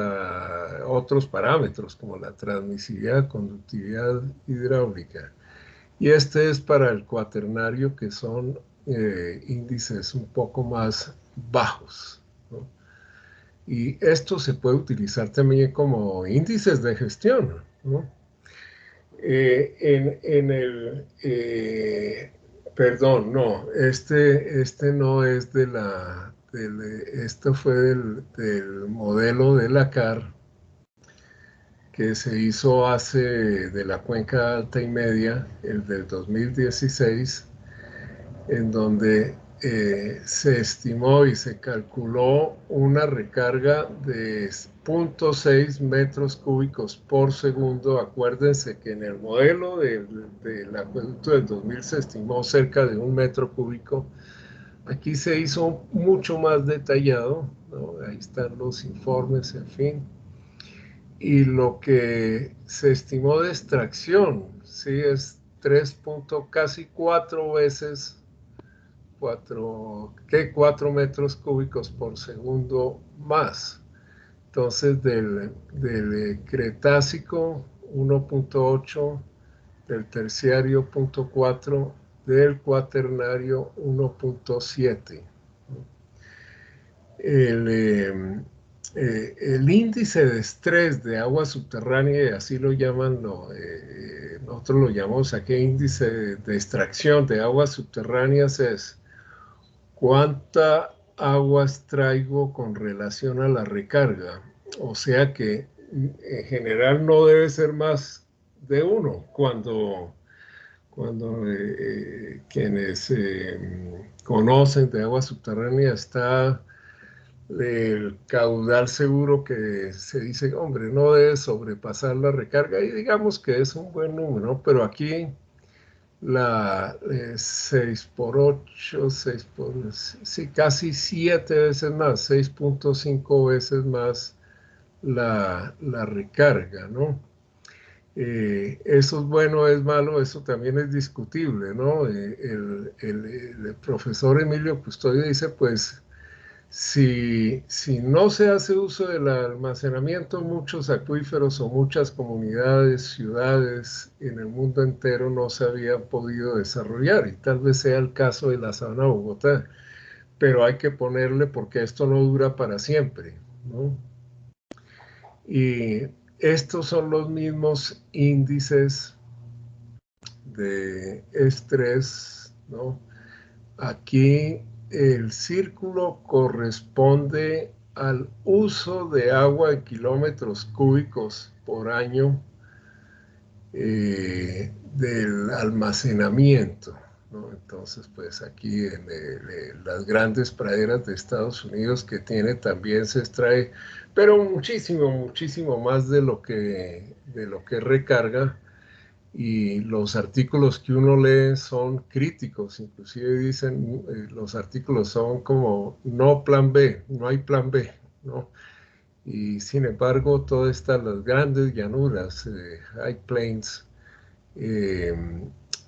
otros parámetros como la transmisividad, conductividad hidráulica. Y este es para el cuaternario, que son índices un poco más bajos, ¿no? Y esto se puede utilizar también como índices de gestión, ¿no? Perdón, no, este no es esto fue del modelo de la CAR que se hizo de la cuenca alta y media, el del 2016, en donde se estimó y se calculó una recarga de 0,6 metros cúbicos por segundo. Acuérdense que en el modelo del acueducto del 2000 se estimó cerca de 1 metro cúbico. Aquí se hizo mucho más detallado, ¿no? Ahí están los informes, en fin. Y lo que se estimó de extracción, sí, es casi 4 veces 4 metros cúbicos por segundo más. Entonces, del Cretácico 1.8, del Terciario 0.4, del Cuaternario 1.7. El índice de estrés de agua subterránea, y así lo llaman, nosotros lo llamamos aquí índice de extracción de aguas subterráneas, es cuánta agua extraigo con relación a la recarga. O sea que en general no debe ser más de 1 cuando quienes conocen de agua subterránea está el caudal seguro que se dice, hombre, no debe sobrepasar la recarga, y digamos que es un buen número, ¿no? Pero aquí la 6 por 8, sí, casi 7 veces más, 6.5 veces más la recarga, ¿no? Eso es bueno, es malo, eso también es discutible, ¿no? El profesor Emilio Custodio dice, pues, si no se hace uso del almacenamiento, muchos acuíferos o muchas comunidades, ciudades en el mundo entero no se habían podido desarrollar, y tal vez sea el caso de la Sabana de Bogotá, pero hay que ponerle porque esto no dura para siempre, ¿no? Y estos son los mismos índices de estrés, ¿no? Aquí el círculo corresponde al uso de agua en kilómetros cúbicos por año del almacenamiento, ¿no? Entonces, pues aquí en las grandes praderas de Estados Unidos que tiene también se extrae, pero muchísimo, muchísimo más de lo que recarga. Y los artículos que uno lee son críticos, inclusive dicen, los artículos son como no plan B, no hay plan B, ¿no? Y sin embargo, todas estas, las grandes llanuras, high plains,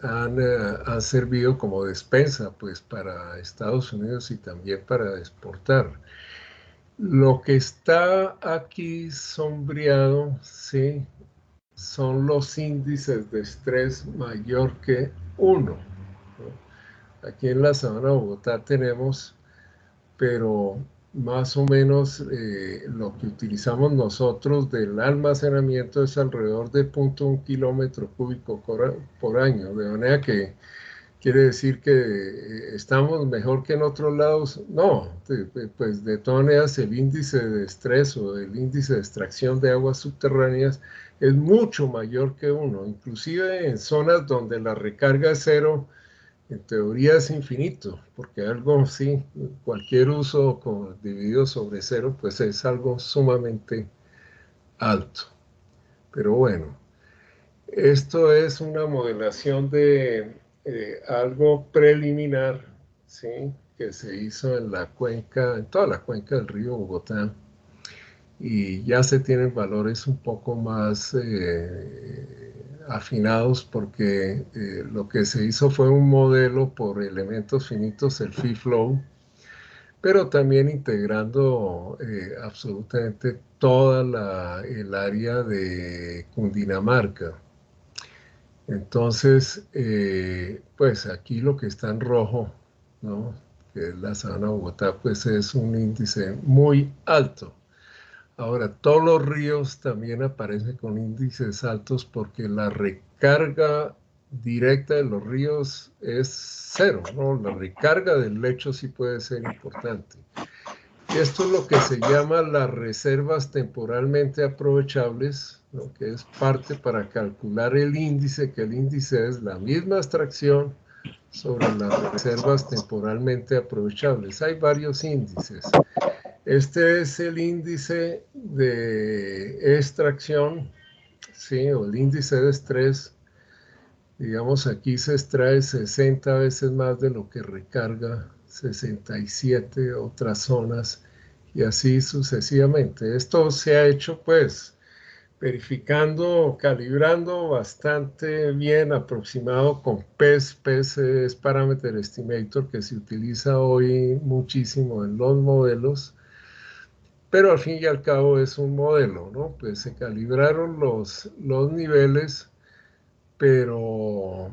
han servido como despensa, pues, para Estados Unidos y también para exportar. Lo que está aquí sombreado, sí, son los índices de estrés mayor que 1, ¿no? Aquí en la Sabana de Bogotá tenemos, pero más o menos lo que utilizamos nosotros del almacenamiento es alrededor de 0.1 kilómetro cúbico por año, de manera que quiere decir que estamos mejor que en otros lados. No, pues de todas maneras el índice de estrés o el índice de extracción de aguas subterráneas es mucho mayor que 1, inclusive en zonas donde la recarga es 0, en teoría es infinito, porque algo, sí, cualquier uso dividido sobre 0, pues es algo sumamente alto. Pero bueno, esto es una modelación de algo preliminar, ¿sí?, que se hizo en la cuenca, en toda la cuenca del río Bogotá, y ya se tienen valores un poco más afinados porque lo que se hizo fue un modelo por elementos finitos, el free flow, pero también integrando absolutamente toda el área de Cundinamarca. Entonces, pues aquí lo que está en rojo, ¿no?, que es la Sabana de Bogotá, pues es un índice muy alto. Ahora, todos los ríos también aparecen con índices altos porque la recarga directa de los ríos es 0, ¿no? La recarga del lecho sí puede ser importante. Esto es lo que se llama las reservas temporalmente aprovechables, ¿no?, que es parte para calcular el índice, que el índice es la misma extracción sobre las reservas temporalmente aprovechables. Hay varios índices. Este es el índice de extracción, ¿sí?, o el índice de estrés. Digamos, aquí se extrae 60 veces más de lo que recarga, 67 otras zonas, y así sucesivamente. Esto se ha hecho, pues, verificando, calibrando bastante bien, aproximado con PES. PES es Parameter Estimator, que se utiliza hoy muchísimo en los modelos, pero al fin y al cabo es un modelo, ¿no? Pues se calibraron los niveles, pero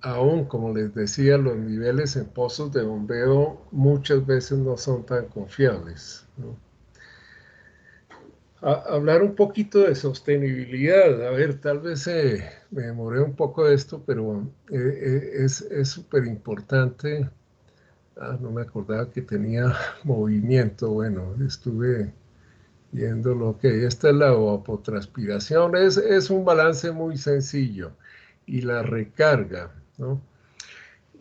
aún, como les decía, los niveles en pozos de bombeo muchas veces no son tan confiables, ¿no? Hablar un poquito de sostenibilidad. A ver, tal vez me demoré un poco de esto, pero es súper importante. No me acordaba que tenía movimiento. Bueno, estuve viéndolo. Ok, esta es la evapotranspiración. Es un balance muy sencillo. Y la recarga, ¿no?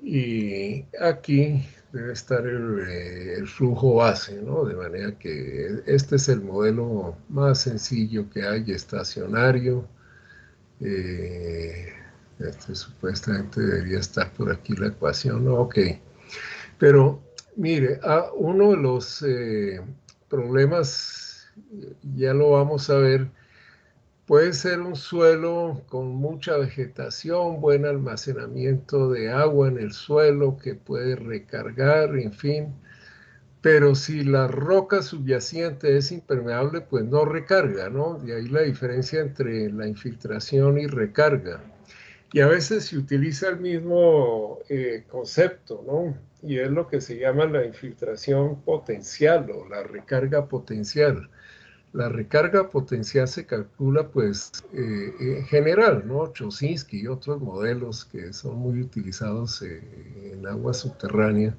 Y aquí debe estar el flujo base, ¿no? De manera que este es el modelo más sencillo que hay, estacionario. Este supuestamente debería estar por aquí la ecuación, ¿no? Ok. Pero mire, uno de los problemas, ya lo vamos a ver. Puede ser un suelo con mucha vegetación, buen almacenamiento de agua en el suelo que puede recargar, en fin. Pero si la roca subyacente es impermeable, pues no recarga, ¿no? De ahí la diferencia entre la infiltración y recarga. Y a veces se utiliza el mismo concepto, ¿no? Y es lo que se llama la infiltración potencial o la recarga potencial. La recarga potencial se calcula, pues, en general, ¿no? Chosinsky y otros modelos que son muy utilizados en agua subterránea.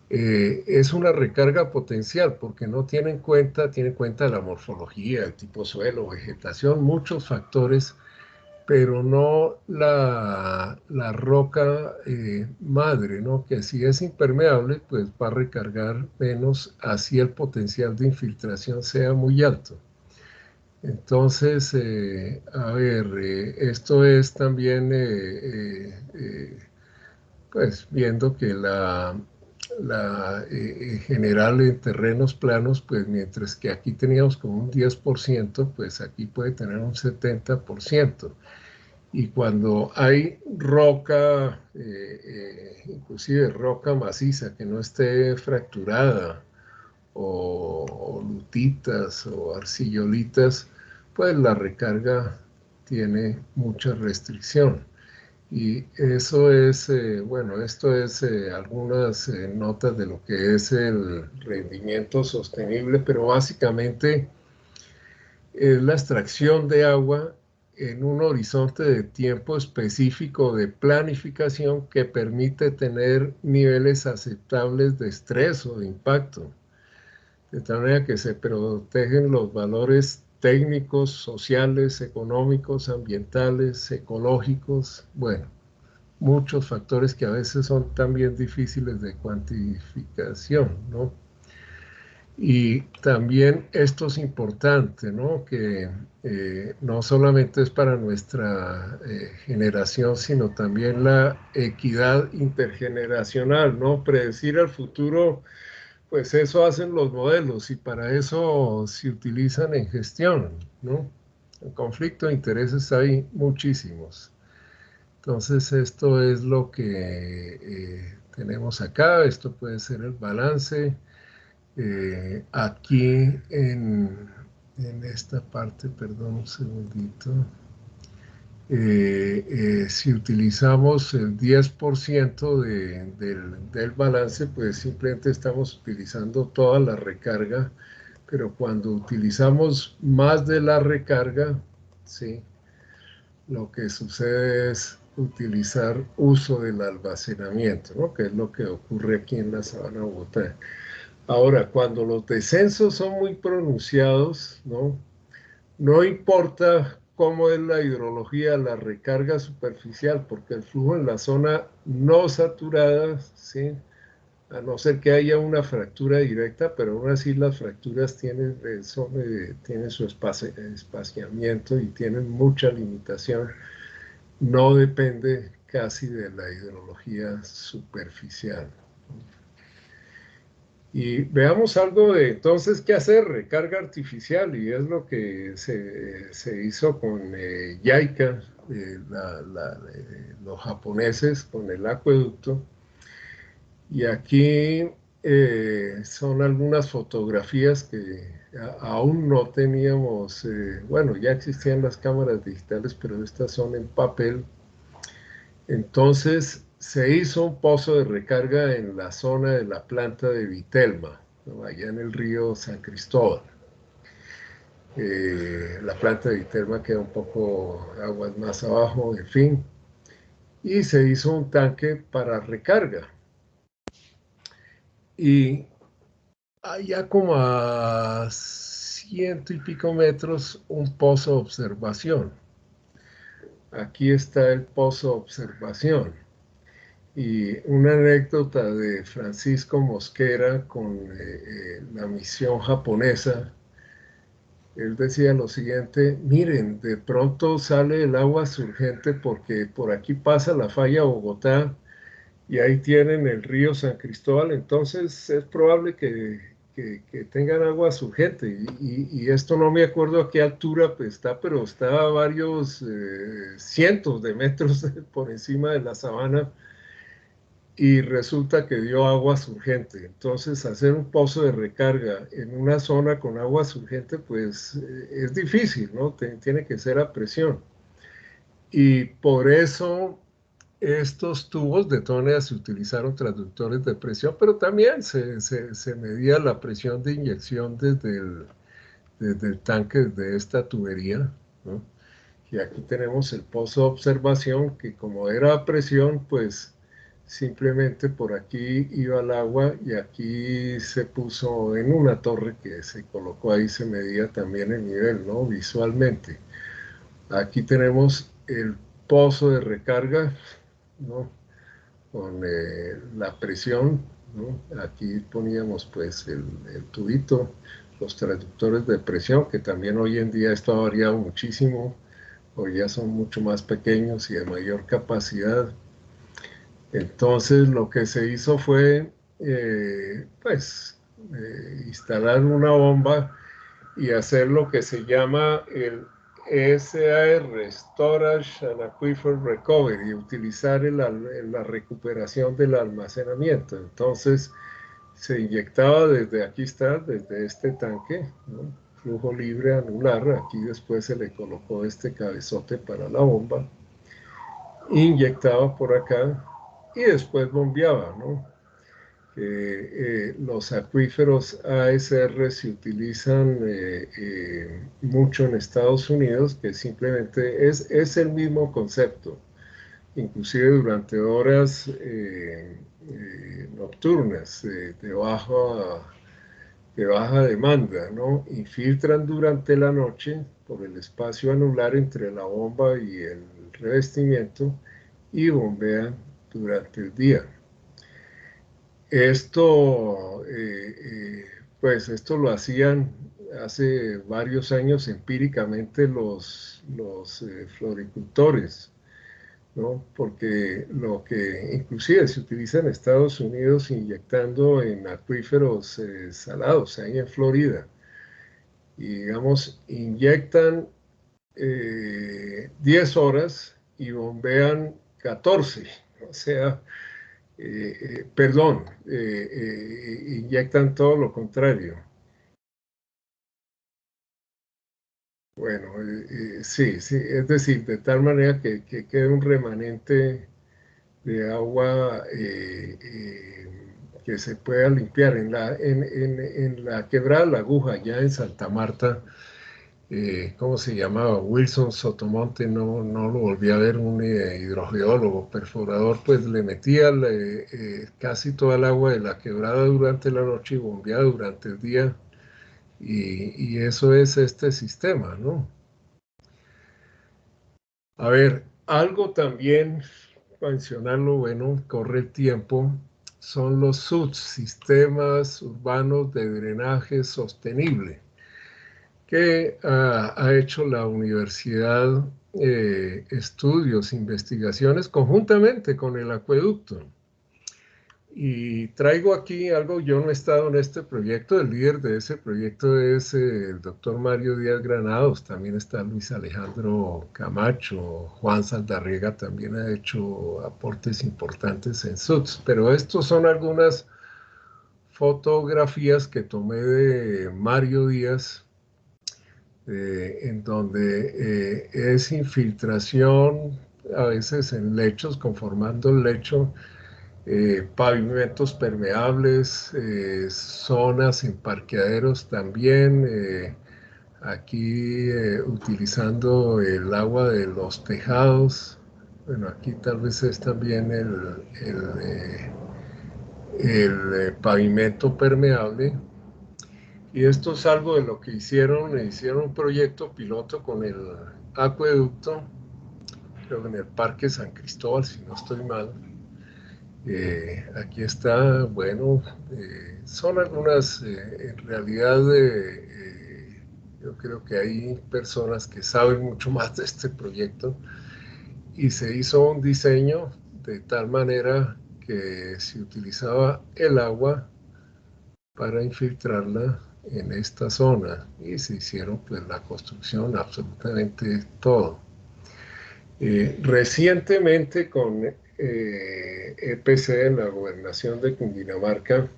Es una recarga potencial porque no tiene en cuenta la morfología, el tipo suelo, vegetación, muchos factores, pero no la roca madre, ¿no? Que si es impermeable, pues va a recargar menos, así el potencial de infiltración sea muy alto. Entonces, a ver, esto es también, pues viendo que en general en terrenos planos, pues mientras que aquí teníamos como un 10%, pues aquí puede tener un 70%. Y cuando hay roca, inclusive roca maciza que no esté fracturada, o lutitas o arcillolitas, pues la recarga tiene mucha restricción. Y eso es, bueno, esto es algunas notas de lo que es el rendimiento sostenible, pero básicamente es la extracción de agua en un horizonte de tiempo específico de planificación que permite tener niveles aceptables de estrés o de impacto, de tal manera que se protegen los valores técnicos, sociales, económicos, ambientales, ecológicos, bueno, muchos factores que a veces son también difíciles de cuantificación, ¿no? Y también esto es importante, ¿no? Que no solamente es para nuestra generación, sino también la equidad intergeneracional, ¿no? Predecir el futuro, pues eso hacen los modelos y para eso se utilizan en gestión, ¿no? El conflicto de intereses hay muchísimos. Entonces esto es lo que tenemos acá. Esto puede ser el balance. Aquí en esta parte, perdón un segundito, si utilizamos el 10% del balance, pues simplemente estamos utilizando toda la recarga, pero cuando utilizamos más de la recarga, ¿sí? Lo que sucede es utilizar uso del almacenamiento, ¿no? Que es lo que ocurre aquí en la sabana bogotana. Ahora, cuando los descensos son muy pronunciados, ¿no? No importa cómo es la hidrología, la recarga superficial, porque el flujo en la zona no saturada, ¿sí? A no ser que haya una fractura directa, pero aún así las fracturas tienen su espaciamiento y tienen mucha limitación. No depende casi de la hidrología superficial. Y veamos algo de entonces qué hacer, recarga artificial, y es lo que se hizo con JICA, los japoneses, con el acueducto. Y aquí son algunas fotografías que aún no teníamos, bueno, ya existían las cámaras digitales, pero estas son en papel. Entonces se hizo un pozo de recarga en la zona de la planta de Vitelma, ¿no? Allá en el río San Cristóbal. La planta de Vitelma queda un poco aguas más abajo, en fin. Y se hizo un tanque para recarga. Y allá como a 100 y pico metros, un pozo de observación. Aquí está el pozo de observación. Y una anécdota de Francisco Mosquera con la misión japonesa. Él decía lo siguiente: miren, de pronto sale el agua surgente porque por aquí pasa la falla Bogotá y ahí tienen el río San Cristóbal, entonces es probable que tengan agua surgente. Y esto no me acuerdo a qué altura pues, está, pero está a varios cientos de metros por encima de la sabana. Y resulta que dio agua surgente. Entonces, hacer un pozo de recarga en una zona con agua surgente, pues es difícil, ¿no? Tiene que ser a presión. Y por eso estos tubos de tonea se utilizaron transductores de presión, pero también se medía la presión de inyección desde el tanque de esta tubería, ¿no? Y aquí tenemos el pozo de observación, que como era a presión, pues simplemente por aquí iba el agua y aquí se puso en una torre que se colocó ahí, se medía también el nivel, ¿no? Visualmente. Aquí tenemos el pozo de recarga, ¿no? Con la presión, ¿no? Aquí poníamos pues el tubito, los transductores de presión, que también hoy en día esto ha variado muchísimo, hoy ya son mucho más pequeños y de mayor capacidad. Entonces lo que se hizo fue instalar una bomba y hacer lo que se llama el SAR, Storage and Aquifer Recovery, y utilizar la recuperación del almacenamiento. Entonces se inyectaba desde aquí está, desde este tanque, ¿no? Flujo libre anular, aquí después se le colocó este cabezote para la bomba, inyectaba por acá y después bombeaba, ¿no? Los acuíferos ASR se utilizan mucho en Estados Unidos, que simplemente es el mismo concepto, inclusive durante horas nocturnas de baja demanda, ¿no? Infiltran durante la noche por el espacio anular entre la bomba y el revestimiento y bombean durante el día. Esto, pues esto lo hacían hace varios años empíricamente los floricultores, ¿no? Porque lo que inclusive se utiliza en Estados Unidos inyectando en acuíferos salados, ahí en Florida, y digamos, inyectan 10 horas y bombean 14, o sea, perdón, inyectan todo lo contrario. Bueno, sí, es decir, de tal manera que quede un remanente de agua que se pueda limpiar. En la quebrada La Aguja, ya en Santa Marta, ¿cómo se llamaba? Wilson Sotomonte, no lo volví a ver, un hidrogeólogo perforador, pues le metía casi toda el agua de la quebrada durante la noche y bombeaba durante el día, y eso es este sistema, ¿no? A ver, algo también, mencionarlo, bueno, corre el tiempo, son los SUDS, Sistemas Urbanos de Drenaje Sostenible, que ha hecho la universidad estudios, investigaciones conjuntamente con el acueducto. Y traigo aquí algo, yo no he estado en este proyecto, el líder de ese proyecto es el doctor Mario Díaz Granados, también está Luis Alejandro Camacho, Juan Saldarriaga también ha hecho aportes importantes en SUTS, pero estos son algunas fotografías que tomé de Mario Díaz, en donde es infiltración, a veces en lechos, conformando el lecho, pavimentos permeables, zonas en parqueaderos también, aquí utilizando el agua de los tejados. Bueno, aquí tal vez es también el pavimento permeable. Y esto es algo de lo que hicieron un proyecto piloto con el acueducto, creo que en el Parque San Cristóbal, si no estoy mal. Aquí está, bueno, son algunas, en realidad, yo creo que hay personas que saben mucho más de este proyecto y se hizo un diseño de tal manera que se utilizaba el agua para infiltrarla en esta zona y se hicieron pues la construcción, absolutamente todo. Recientemente con EPC en la gobernación de Cundinamarca,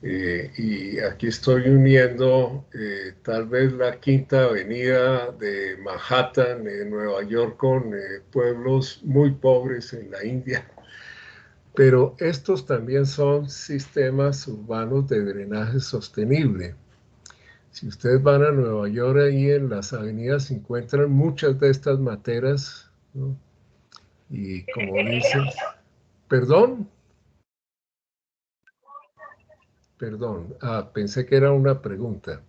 y aquí estoy uniendo tal vez la Quinta Avenida de Manhattan, Nueva York, con pueblos muy pobres en la India, pero estos también son sistemas urbanos de drenaje sostenible. Si ustedes van a Nueva York, ahí en las avenidas se encuentran muchas de estas materas, ¿no? Y como dicen, perdón, pensé que era una pregunta.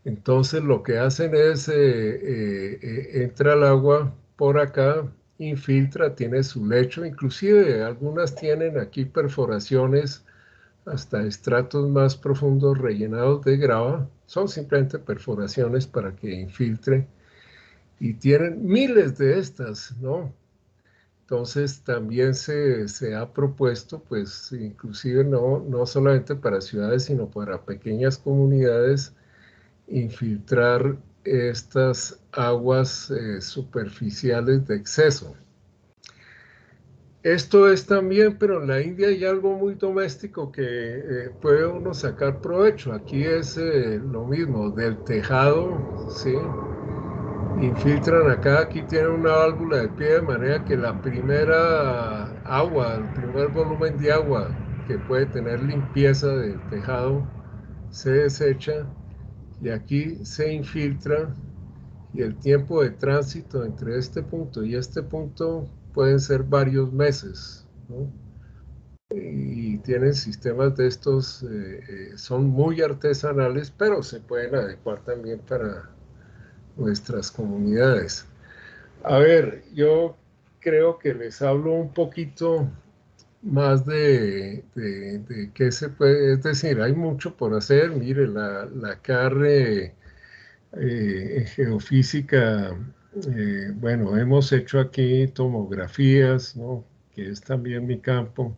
Entonces lo que hacen es, entra el agua por acá, infiltra, tiene su lecho, inclusive algunas tienen aquí perforaciones hasta estratos más profundos rellenados de grava, son simplemente perforaciones para que infiltre, y tienen miles de estas, ¿no? Entonces también se ha propuesto, pues inclusive no solamente para ciudades, sino para pequeñas comunidades, infiltrar estas aguas superficiales de exceso. Esto es también, pero en la India hay algo muy doméstico que puede uno sacar provecho. Aquí es lo mismo, del tejado, ¿sí? Infiltran acá, aquí tienen una válvula de pie de manera que la primera agua, el primer volumen de agua que puede tener limpieza del tejado se desecha y aquí se infiltra, y el tiempo de tránsito entre este punto y este punto pueden ser varios meses, ¿no? Y tienen sistemas de estos, son muy artesanales, pero se pueden adecuar también para nuestras comunidades. A ver, yo creo que les hablo un poquito más de qué se puede, es decir, hay mucho por hacer. Mire, la carre geofísica, bueno, hemos hecho aquí tomografías, ¿no? Que es también mi campo.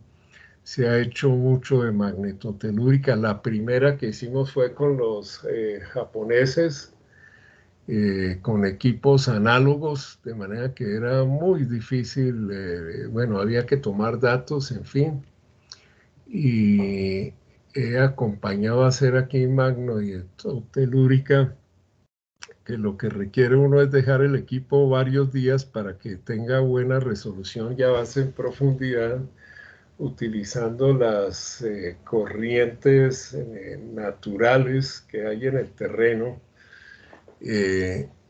Se ha hecho mucho de magnetotelúrica. La primera que hicimos fue con los japoneses, con equipos análogos, de manera que era muy difícil, bueno, había que tomar datos, en fin, y he acompañado a hacer aquí magnetotelúrica, que lo que requiere uno es dejar el equipo varios días para que tenga buena resolución y avance en profundidad, utilizando las corrientes naturales que hay en el terreno.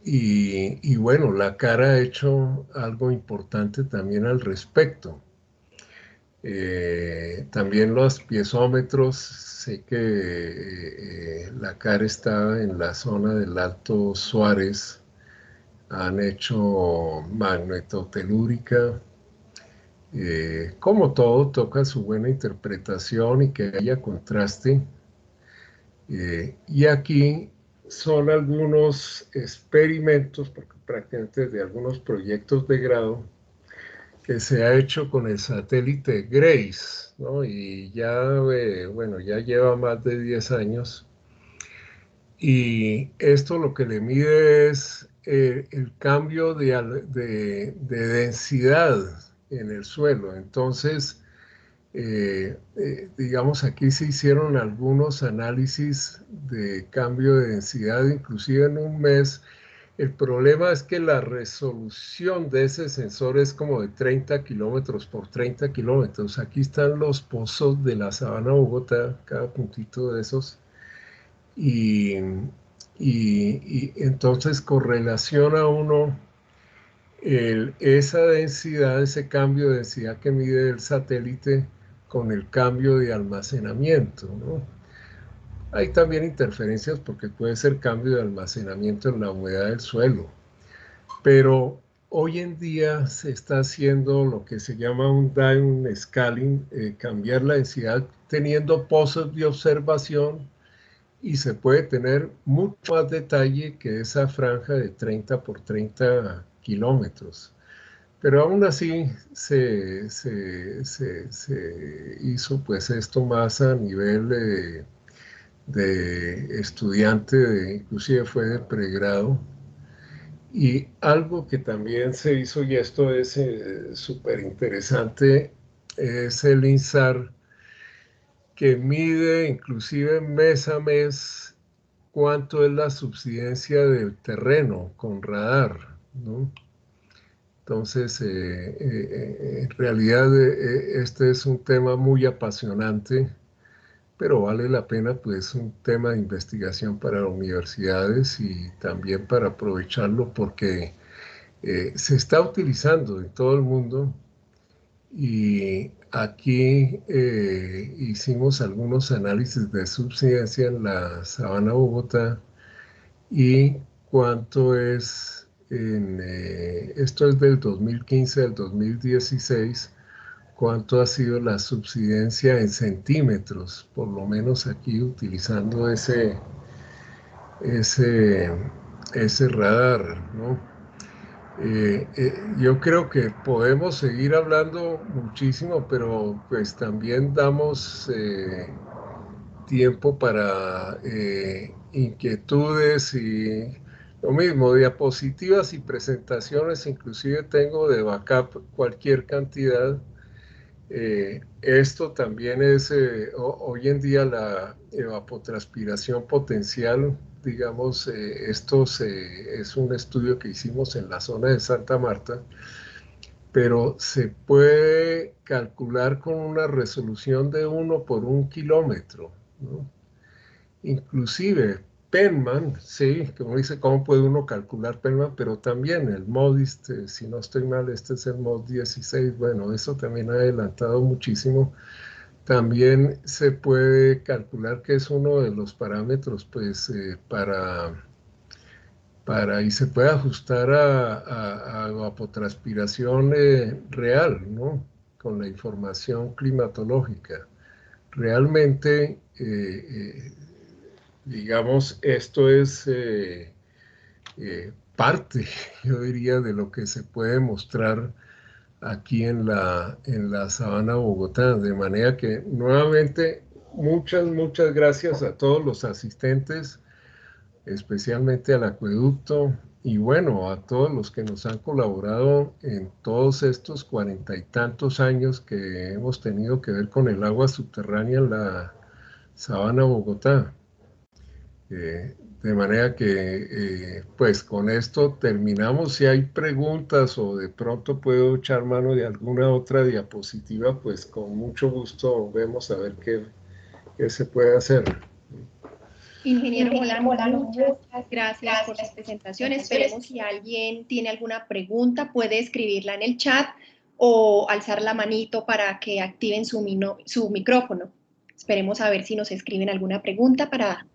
Y bueno, la CAR ha hecho algo importante también al respecto. También los piezómetros, sé que la CAR está en la zona del Alto Suárez, han hecho magnetotelúrica. Como todo, toca su buena interpretación y que haya contraste. Y aquí son algunos experimentos, porque prácticamente de algunos proyectos de grado, que se ha hecho con el satélite Grace, ¿no? Y ya, bueno, ya lleva más de 10 años. Y esto lo que le mide es el cambio de densidad en el suelo. Entonces, digamos, aquí se hicieron algunos análisis de cambio de densidad, inclusive en un mes. El problema es que la resolución de ese sensor es como de 30 kilómetros por 30 kilómetros. Aquí están los pozos de la Sabana Bogotá, cada puntito de esos. Y entonces correlaciona uno esa densidad, ese cambio de densidad que mide el satélite con el cambio de almacenamiento, ¿no? Hay también interferencias porque puede ser cambio de almacenamiento en la humedad del suelo, pero hoy en día se está haciendo lo que se llama un down scaling, cambiar la densidad teniendo pozos de observación, y se puede tener mucho más detalle que esa franja de 30 por 30 kilómetros. Pero aún así se hizo pues esto más a nivel de estudiante, inclusive fue de pregrado. Y algo que también se hizo, y esto es súper interesante, es el INSAR, que mide inclusive mes a mes cuánto es la subsidencia del terreno con radar, ¿no? Entonces, en realidad este es un tema muy apasionante, pero vale la pena, pues, un tema de investigación para las universidades y también para aprovecharlo porque se está utilizando en todo el mundo. Y aquí hicimos algunos análisis de subsidencia en la Sabana Bogotá y cuánto es, esto es del 2015 al 2016, cuánto ha sido la subsidencia en centímetros, por lo menos aquí utilizando ese radar, ¿no? Yo creo que podemos seguir hablando muchísimo, pero pues también damos tiempo para inquietudes y lo mismo, diapositivas y presentaciones, inclusive tengo de backup cualquier cantidad. Esto también es hoy en día la evapotranspiración potencial. Digamos, esto es un estudio que hicimos en la zona de Santa Marta, pero se puede calcular con una resolución de 1 por 1 kilómetro, ¿no? Inclusive Penman, sí, como dice, ¿cómo puede uno calcular Penman? Pero también el MODIS, si no estoy mal, este es el MOD 16, bueno, eso también ha adelantado muchísimo. También se puede calcular que es uno de los parámetros, pues, y se puede ajustar a evapotranspiración real, ¿no? Con la información climatológica. Realmente, digamos, esto es parte, yo diría, de lo que se puede mostrar aquí en la Sabana Bogotá. De manera que, nuevamente, muchas gracias a todos los asistentes, especialmente al acueducto, y bueno, a todos los que nos han colaborado en todos estos 40 y tantos años que hemos tenido que ver con el agua subterránea en la Sabana Bogotá. De manera que, pues con esto terminamos. Si hay preguntas o de pronto puedo echar mano de alguna otra diapositiva, pues con mucho gusto vemos a ver qué se puede hacer. Ingeniero Molano, muchas gracias por su presentación. Esperemos si alguien tiene alguna pregunta, puede escribirla en el chat o alzar la manito para que activen su micrófono. Esperemos a ver si nos escriben alguna pregunta para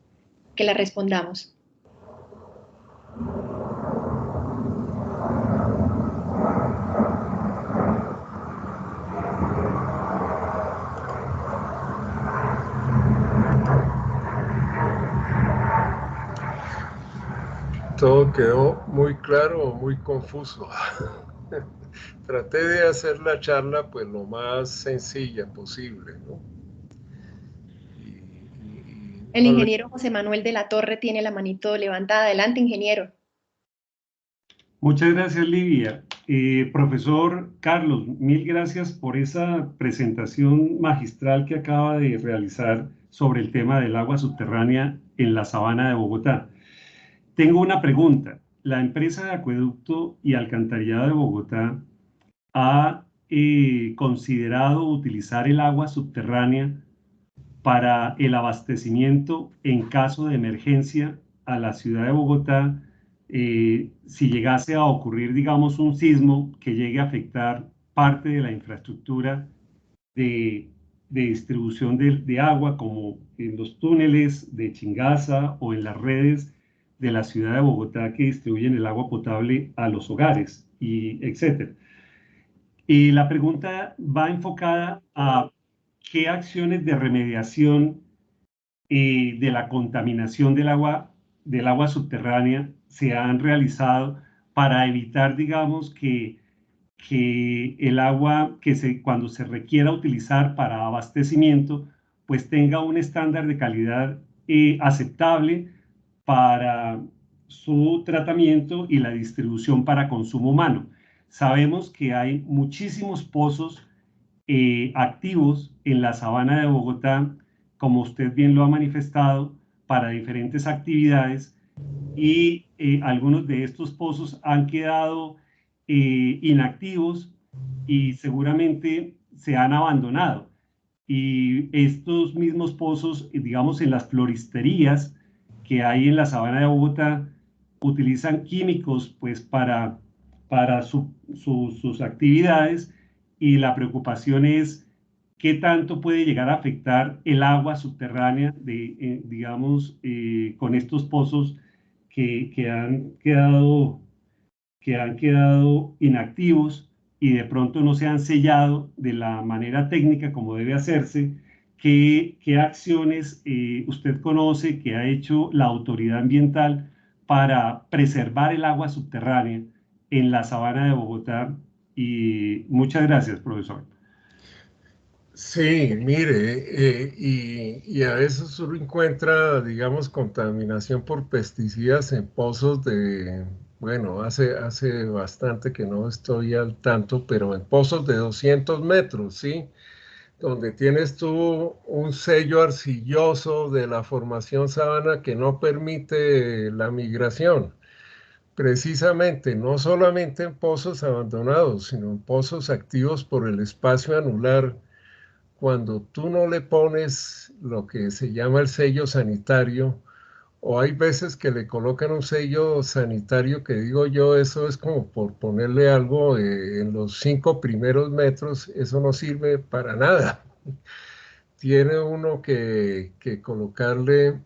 que la respondamos. Todo quedó muy claro o muy confuso. traté de hacer la charla pues lo más sencilla posible, ¿no? El ingeniero José Manuel de la Torre tiene la manito levantada. Adelante, ingeniero. Muchas gracias, Livia. Profesor Carlos, mil gracias por esa presentación magistral que acaba de realizar sobre el tema del agua subterránea en la sabana de Bogotá. Tengo una pregunta. La empresa de acueducto y alcantarillado de Bogotá ha considerado utilizar el agua subterránea para el abastecimiento en caso de emergencia a la ciudad de Bogotá, si llegase a ocurrir, digamos, un sismo que llegue a afectar parte de la infraestructura de distribución de agua, como en los túneles de Chingaza o en las redes de la ciudad de Bogotá que distribuyen el agua potable a los hogares, y etcétera. Y la pregunta va enfocada a qué acciones de remediación de la contaminación del agua subterránea se han realizado para evitar, digamos, que el agua cuando se requiera utilizar para abastecimiento, pues tenga un estándar de calidad aceptable para su tratamiento y la distribución para consumo humano. Sabemos que hay muchísimos pozos activos en la sabana de Bogotá, como usted bien lo ha manifestado, para diferentes actividades, y algunos de estos pozos han quedado inactivos y seguramente se han abandonado. Y estos mismos pozos, digamos, en las floristerías que hay en la sabana de Bogotá, utilizan químicos pues para sus actividades, y la preocupación es qué tanto puede llegar a afectar el agua subterránea digamos, con estos pozos que han quedado inactivos y de pronto no se han sellado de la manera técnica como debe hacerse. ¿Qué acciones usted conoce que ha hecho la autoridad ambiental para preservar el agua subterránea en la sabana de Bogotá? Y muchas gracias, profesor. Sí, mire, y a veces uno encuentra, digamos, contaminación por pesticidas en pozos bueno, hace bastante que no estoy al tanto, pero en pozos de 200 metros, ¿sí? Donde tienes tú un sello arcilloso de la formación sabana que no permite la migración. Precisamente, no solamente en pozos abandonados, sino en pozos activos por el espacio anular. Cuando tú no le pones lo que se llama el sello sanitario, o hay veces que le colocan un sello sanitario que digo yo, eso es como por ponerle algo en los 5 primeros metros, eso no sirve para nada. Tiene uno que colocarle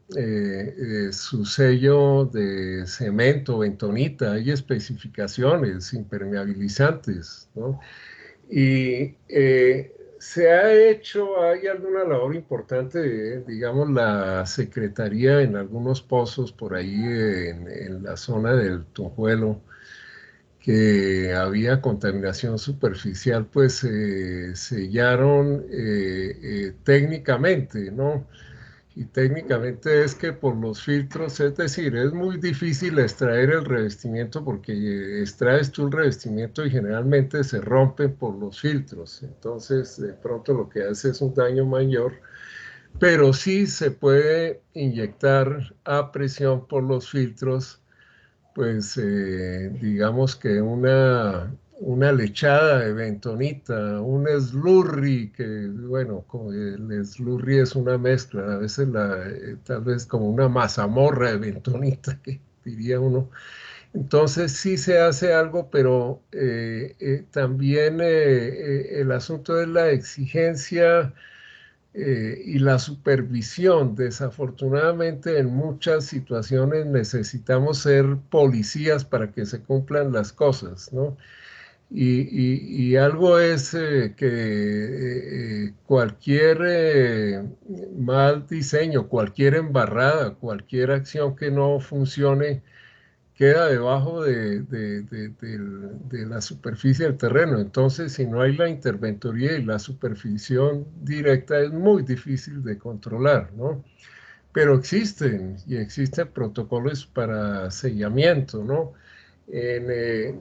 su sello de cemento, bentonita, hay especificaciones, impermeabilizantes, ¿no? Y se ha hecho, hay alguna labor importante de, digamos, la Secretaría en algunos pozos por ahí en la zona del Tunjuelo, que había contaminación superficial, pues sellaron técnicamente, ¿no? Y técnicamente es que por los filtros, es decir, es muy difícil extraer el revestimiento porque extraes tú el revestimiento y generalmente se rompe por los filtros. Entonces, de pronto lo que hace es un daño mayor, pero sí se puede inyectar a presión por los filtros, pues digamos que una lechada de bentonita, un slurry, que bueno, como el slurry es una mezcla, a veces tal vez como una mazamorra de bentonita, que diría uno. Entonces sí se hace algo, pero también el asunto es la exigencia y la supervisión. Desafortunadamente, en muchas situaciones necesitamos ser policías para que se cumplan las cosas, ¿no? Y algo es que cualquier mal diseño, cualquier embarrada, cualquier acción que no funcione, queda debajo de la superficie del terreno. Entonces, si no hay la interventoría y la supervisión directa, es muy difícil de controlar, ¿no? Pero existen protocolos para sellamiento, ¿no?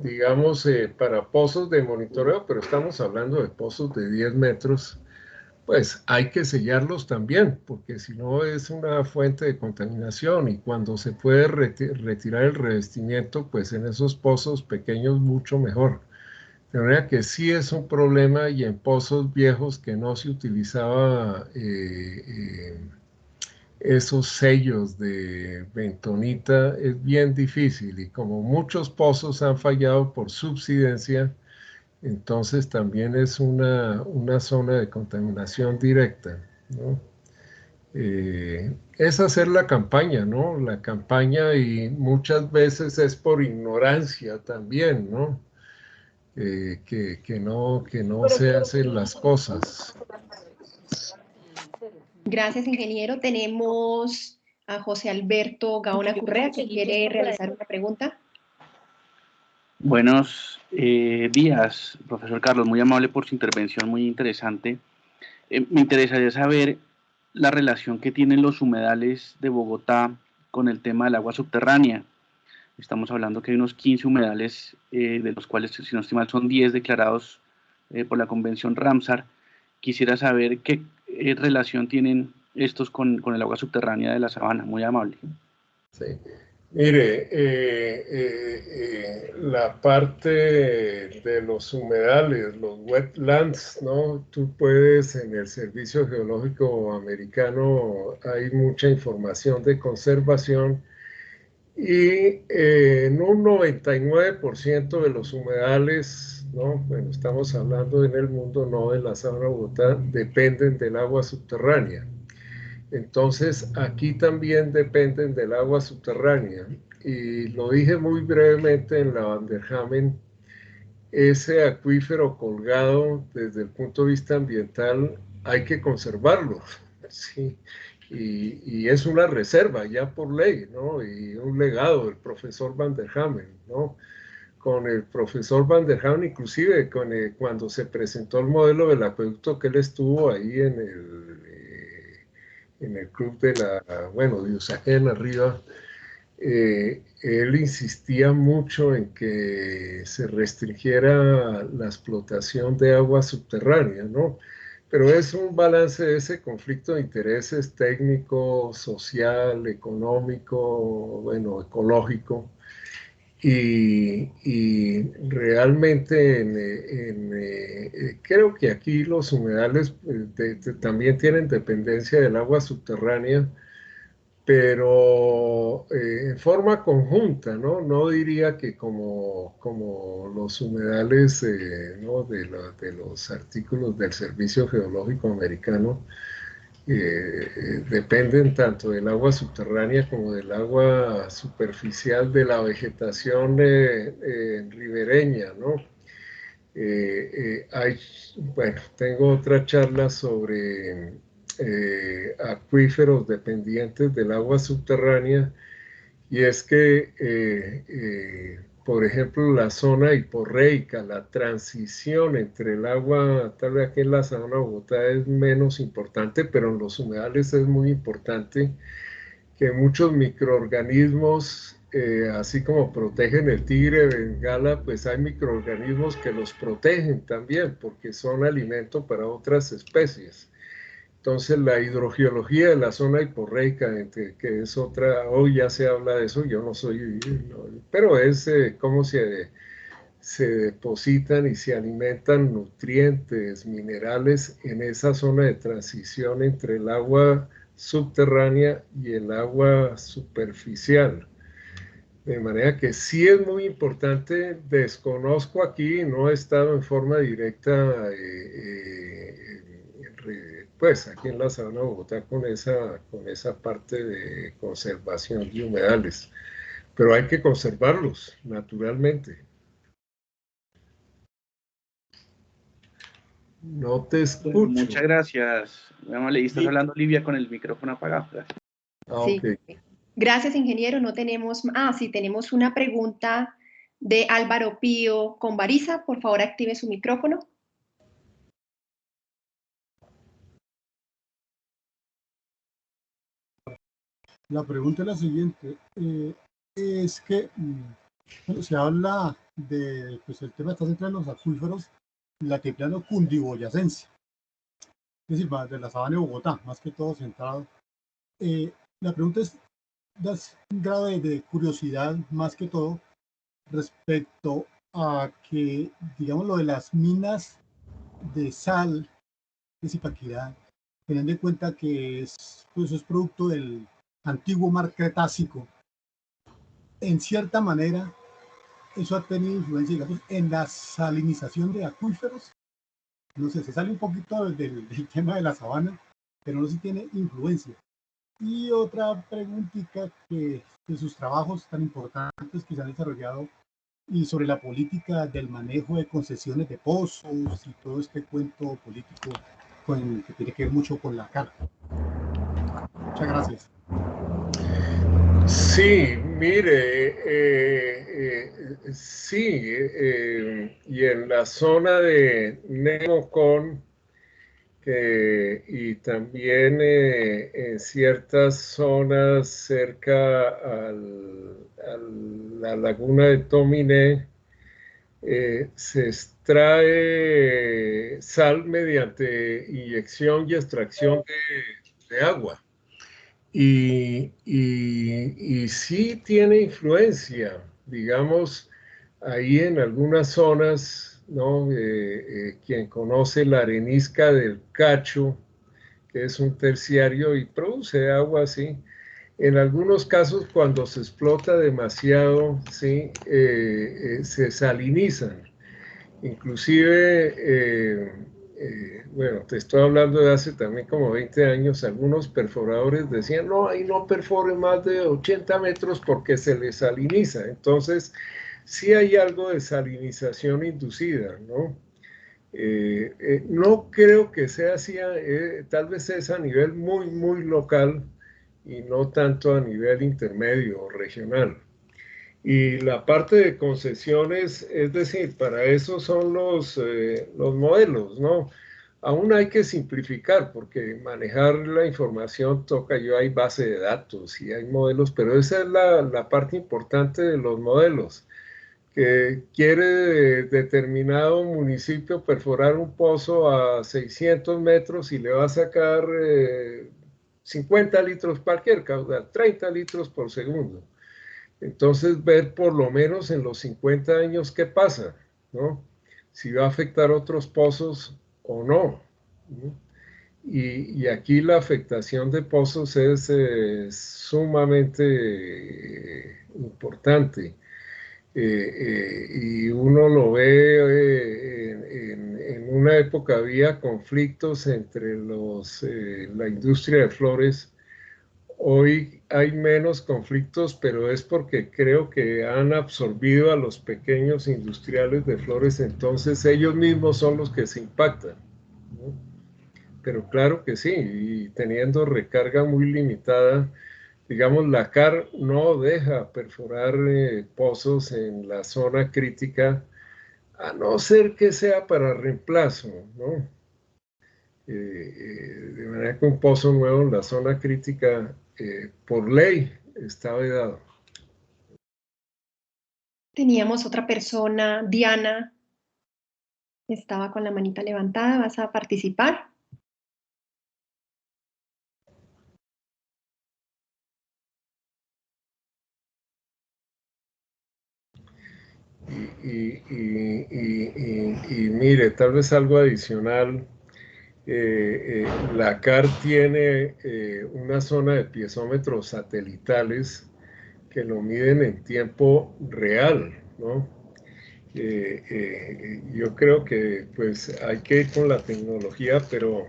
Digamos, para pozos de monitoreo, pero estamos hablando de pozos de 10 metros, pues hay que sellarlos también, porque si no es una fuente de contaminación y cuando se puede retirar el revestimiento, pues en esos pozos pequeños mucho mejor. De manera que sí es un problema y en pozos viejos que no se utilizaba esos sellos de bentonita es bien difícil y como muchos pozos han fallado por subsidencia, entonces también es una zona de contaminación directa, ¿no? Es hacer la campaña, ¿no? La campaña y muchas veces es por ignorancia también, ¿no? Que no se hacen las cosas. Gracias, ingeniero. Tenemos a José Alberto Gaona Correa, que quiere realizar una pregunta. Buenos días, profesor Carlos. Muy amable por su intervención, muy interesante. Me interesaría saber la relación que tienen los humedales de Bogotá con el tema del agua subterránea. Estamos hablando que hay unos 15 humedales, de los cuales, si no estoy mal, son 10 declarados por la Convención Ramsar. Quisiera saber qué relación tienen estos con el agua subterránea de la sabana. Muy amable. Sí. Mire, la parte de los humedales, los wetlands, ¿no? Tú puedes, en el Servicio Geológico Americano hay mucha información de conservación y en un 99% de los humedales, ¿no? Bueno, estamos hablando en el mundo, no en la sabana de Bogotá, dependen del agua subterránea. Entonces, aquí también dependen del agua subterránea. Y lo dije muy brevemente en la Van der Hamen, ese acuífero colgado desde el punto de vista ambiental hay que conservarlo, ¿sí? Y es una reserva ya por ley, ¿no? Y un legado del profesor Van der Hamen, ¿no? Con el profesor Van der Hamen, inclusive cuando se presentó el modelo del acueducto, que él estuvo ahí en el club de Usaquén arriba, él insistía mucho en que se restringiera la explotación de agua subterránea, ¿no? Pero es un balance de ese conflicto de intereses técnico, social, económico, bueno, ecológico. Y realmente creo que aquí los humedales también tienen dependencia del agua subterránea, pero en forma conjunta, ¿no? No diría que como los humedales, ¿no? de los artículos del Servicio Geológico Americano, dependen tanto del agua subterránea como del agua superficial de la vegetación ribereña, ¿no? Tengo otra charla sobre acuíferos dependientes del agua subterránea y es que, por ejemplo, la zona hiporreica, la transición entre el agua, tal vez aquí en la sabana de Bogotá es menos importante, pero en los humedales es muy importante que muchos microorganismos, así como protegen el tigre de Bengala, pues hay microorganismos que los protegen también porque son alimento para otras especies. Entonces la hidrogeología de la zona hiporreica, que es otra, hoy ya se habla de eso, yo no soy, pero es cómo se depositan y se alimentan nutrientes, minerales en esa zona de transición entre el agua subterránea y el agua superficial. De manera que sí es muy importante, desconozco aquí, no he estado en forma directa, pues aquí en la sabana de Bogotá con esa parte de conservación de humedales, pero hay que conservarlos naturalmente. No te escucho. Muchas gracias. Muy amable. Y estás hablando, Olivia, con el micrófono apagado. Gracias. Sí. Okay. Gracias, ingeniero. No tenemos... sí, tenemos una pregunta de Álvaro Pío Convariza. Por favor, active su micrófono. La pregunta es la siguiente. Es que bueno, se habla de, pues el tema está centrado en los acuíferos latiplano cundiboyacense, es decir, de la sabana de Bogotá, más que todo centrado. La pregunta es, da un grado de curiosidad, más que todo, respecto a que, digamos, lo de las minas de sal de Zipaquirá, teniendo en cuenta que pues, es producto del antiguo mar Cretácico, en cierta manera, eso ha tenido influencia, digamos, en la salinización de acuíferos. No sé, se sale un poquito del tema de la sabana, pero no sé si tiene influencia. Y otra preguntita que de sus trabajos tan importantes que se han desarrollado y sobre la política del manejo de concesiones de pozos y todo este cuento político que tiene que ver mucho con la CAR. Muchas gracias. Sí, mire, sí, y en la zona de Nemocón y también en ciertas zonas cerca a la laguna de Tominé, se extrae sal mediante inyección y extracción de agua. Y sí tiene influencia, digamos, ahí en algunas zonas, ¿no? Quien conoce la arenisca del Cacho, que es un terciario y produce agua, sí. En algunos casos, cuando se explota demasiado, sí, se salinizan. Inclusive, bueno, te estoy hablando de hace también como 20 años, algunos perforadores decían, no, ahí no perfore más de 80 metros porque se les saliniza. Entonces, sí hay algo de salinización inducida, ¿no? No creo que sea así, tal vez es a nivel muy, muy local y no tanto a nivel intermedio o regional. Y la parte de concesiones, es decir, para eso son los modelos, ¿no? Aún hay que simplificar porque manejar la información toca, hay base de datos y hay modelos, pero esa es la parte importante de los modelos, que quiere determinado municipio perforar un pozo a 600 metros y le va a sacar 50 litros cualquier caudal, 30 litros por segundo. Entonces, ver por lo menos en los 50 años qué pasa, ¿no? Si va a afectar otros pozos o no, ¿no? Y aquí la afectación de pozos es sumamente importante. Y uno lo ve en una época había conflictos entre la industria de flores. Hoy hay menos conflictos, pero es porque creo que han absorbido a los pequeños industriales de flores, entonces ellos mismos son los que se impactan, ¿no? Pero claro que sí, y teniendo recarga muy limitada, digamos, la CAR no deja perforar pozos en la zona crítica, a no ser que sea para reemplazo, ¿no? De manera que un pozo nuevo en la zona crítica, por ley, está vedado. Teníamos otra persona, Diana, estaba con la manita levantada. ¿Vas a participar? Y mire, tal vez algo adicional. La CAR tiene una zona de piezómetros satelitales que lo miden en tiempo real, ¿no? Yo creo que pues hay que ir con la tecnología, pero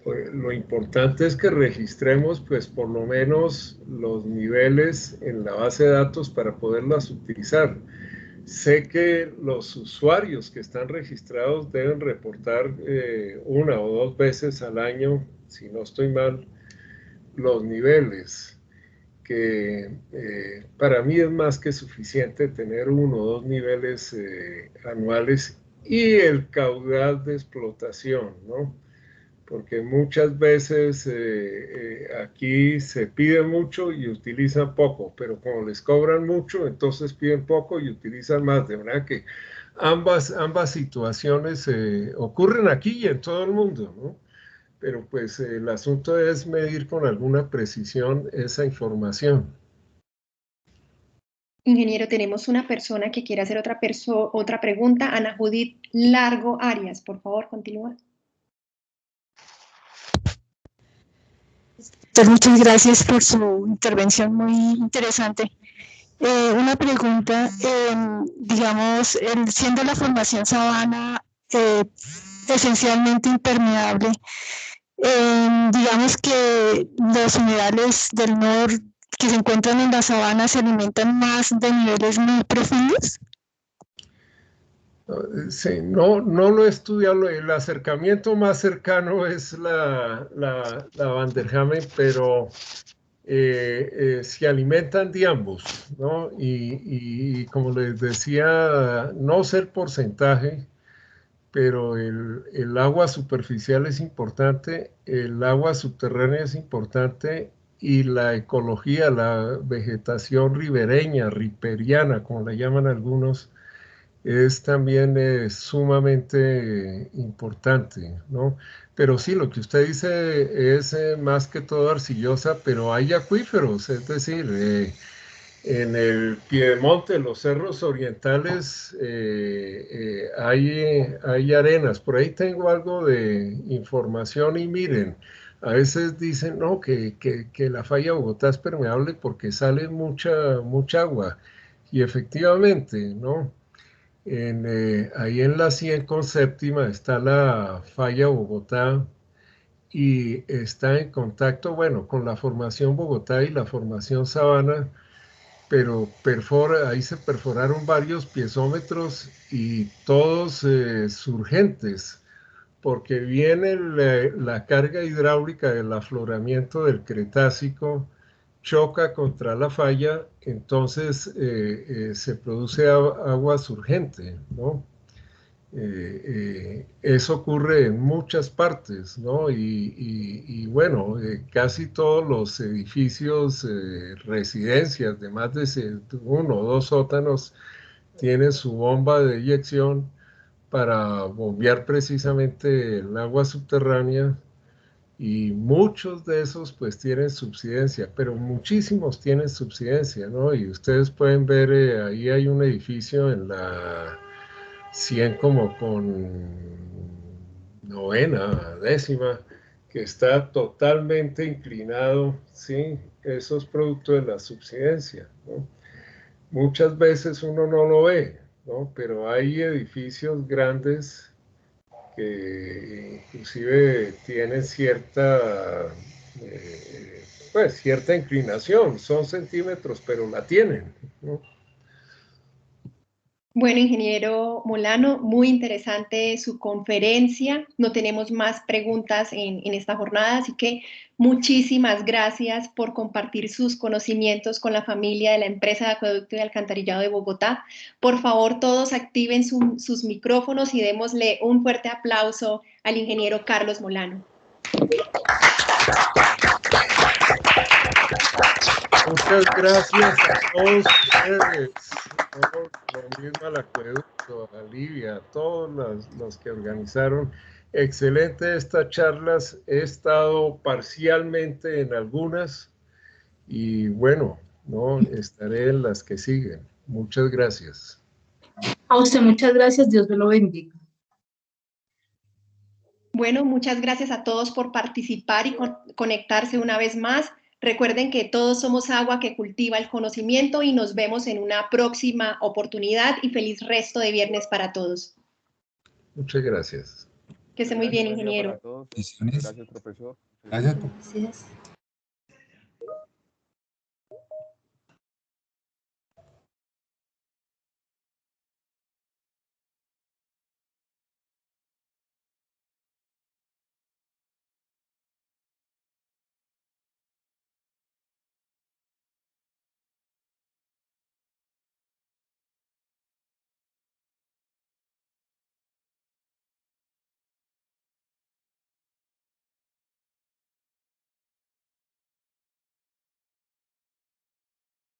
lo importante es que registremos pues por lo menos los niveles en la base de datos para poderlas utilizar. Sé que los usuarios que están registrados deben reportar una o dos veces al año, si no estoy mal, los niveles. para mí es más que suficiente tener 1 o 2 niveles anuales y el caudal de explotación, ¿no? Porque muchas veces aquí se pide mucho y utilizan poco, pero como les cobran mucho, entonces piden poco y utilizan más, de verdad que ambas situaciones ocurren aquí y en todo el mundo, ¿no? Pero pues el asunto es medir con alguna precisión esa información. Ingeniero, tenemos una persona que quiere hacer otra pregunta. Ana Judith Largo Arias, por favor, continúa. Muchas gracias por su intervención muy interesante. Una pregunta, digamos, siendo la formación sabana esencialmente impermeable, digamos que los humedales del norte que se encuentran en la sabana se alimentan más de niveles muy profundos. Sí, no lo he estudiado, el acercamiento más cercano es la Van der Hamen, pero se alimentan de ambos, ¿no? Y como les decía, no sé el porcentaje, pero el agua superficial es importante, el agua subterránea es importante y la ecología, la vegetación ribereña, ripariana, como la llaman algunos, es también sumamente importante, ¿no? Pero sí, lo que usted dice es más que todo arcillosa, pero hay acuíferos, es decir, en el piedemonte, los cerros orientales, hay arenas. Por ahí tengo algo de información y miren, a veces dicen, no, que la falla Bogotá es permeable porque sale mucha agua. Y efectivamente, ¿no? Ahí en la 100 con séptima está la falla Bogotá y está en contacto, bueno, con la formación Bogotá y la formación Sabana, pero ahí se perforaron varios piezómetros y todos surgentes, porque viene la carga hidráulica del afloramiento del Cretácico, choca contra la falla, entonces se produce agua surgente, ¿no? Eso ocurre en muchas partes, ¿no? Y bueno, casi todos los edificios, residencias de más de 1 o 2 sótanos tienen su bomba de eyección para bombear precisamente el agua subterránea y muchos de esos pues tienen subsidencia, pero muchísimos tienen subsidencia, ¿no? Y ustedes pueden ver, ahí hay un edificio en la 100 como con 9ª, 10ª, que está totalmente inclinado, ¿sí? Eso es producto de la subsidencia, ¿no? Muchas veces uno no lo ve, ¿no? Pero hay edificios grandes que inclusive tienen cierta inclinación, son centímetros, pero la tienen, ¿no? Bueno, ingeniero Molano, muy interesante su conferencia. No tenemos más preguntas en esta jornada, así que muchísimas gracias por compartir sus conocimientos con la familia de la empresa de acueducto y alcantarillado de Bogotá. Por favor, todos activen sus micrófonos y démosle un fuerte aplauso al ingeniero Carlos Molano. Muchas gracias a todos ustedes, lo mismo al acueducto, a Livia, a todos los que organizaron. Excelente estas charlas, he estado parcialmente en algunas y bueno, no estaré en las que siguen. Muchas gracias. A usted muchas gracias, Dios me lo bendiga. Bueno, muchas gracias a todos por participar y conectarse una vez más. Recuerden que todos somos agua que cultiva el conocimiento y nos vemos en una próxima oportunidad y feliz resto de viernes para todos. Muchas gracias. Que esté muy bien, ingeniero. Gracias, profesor. Gracias.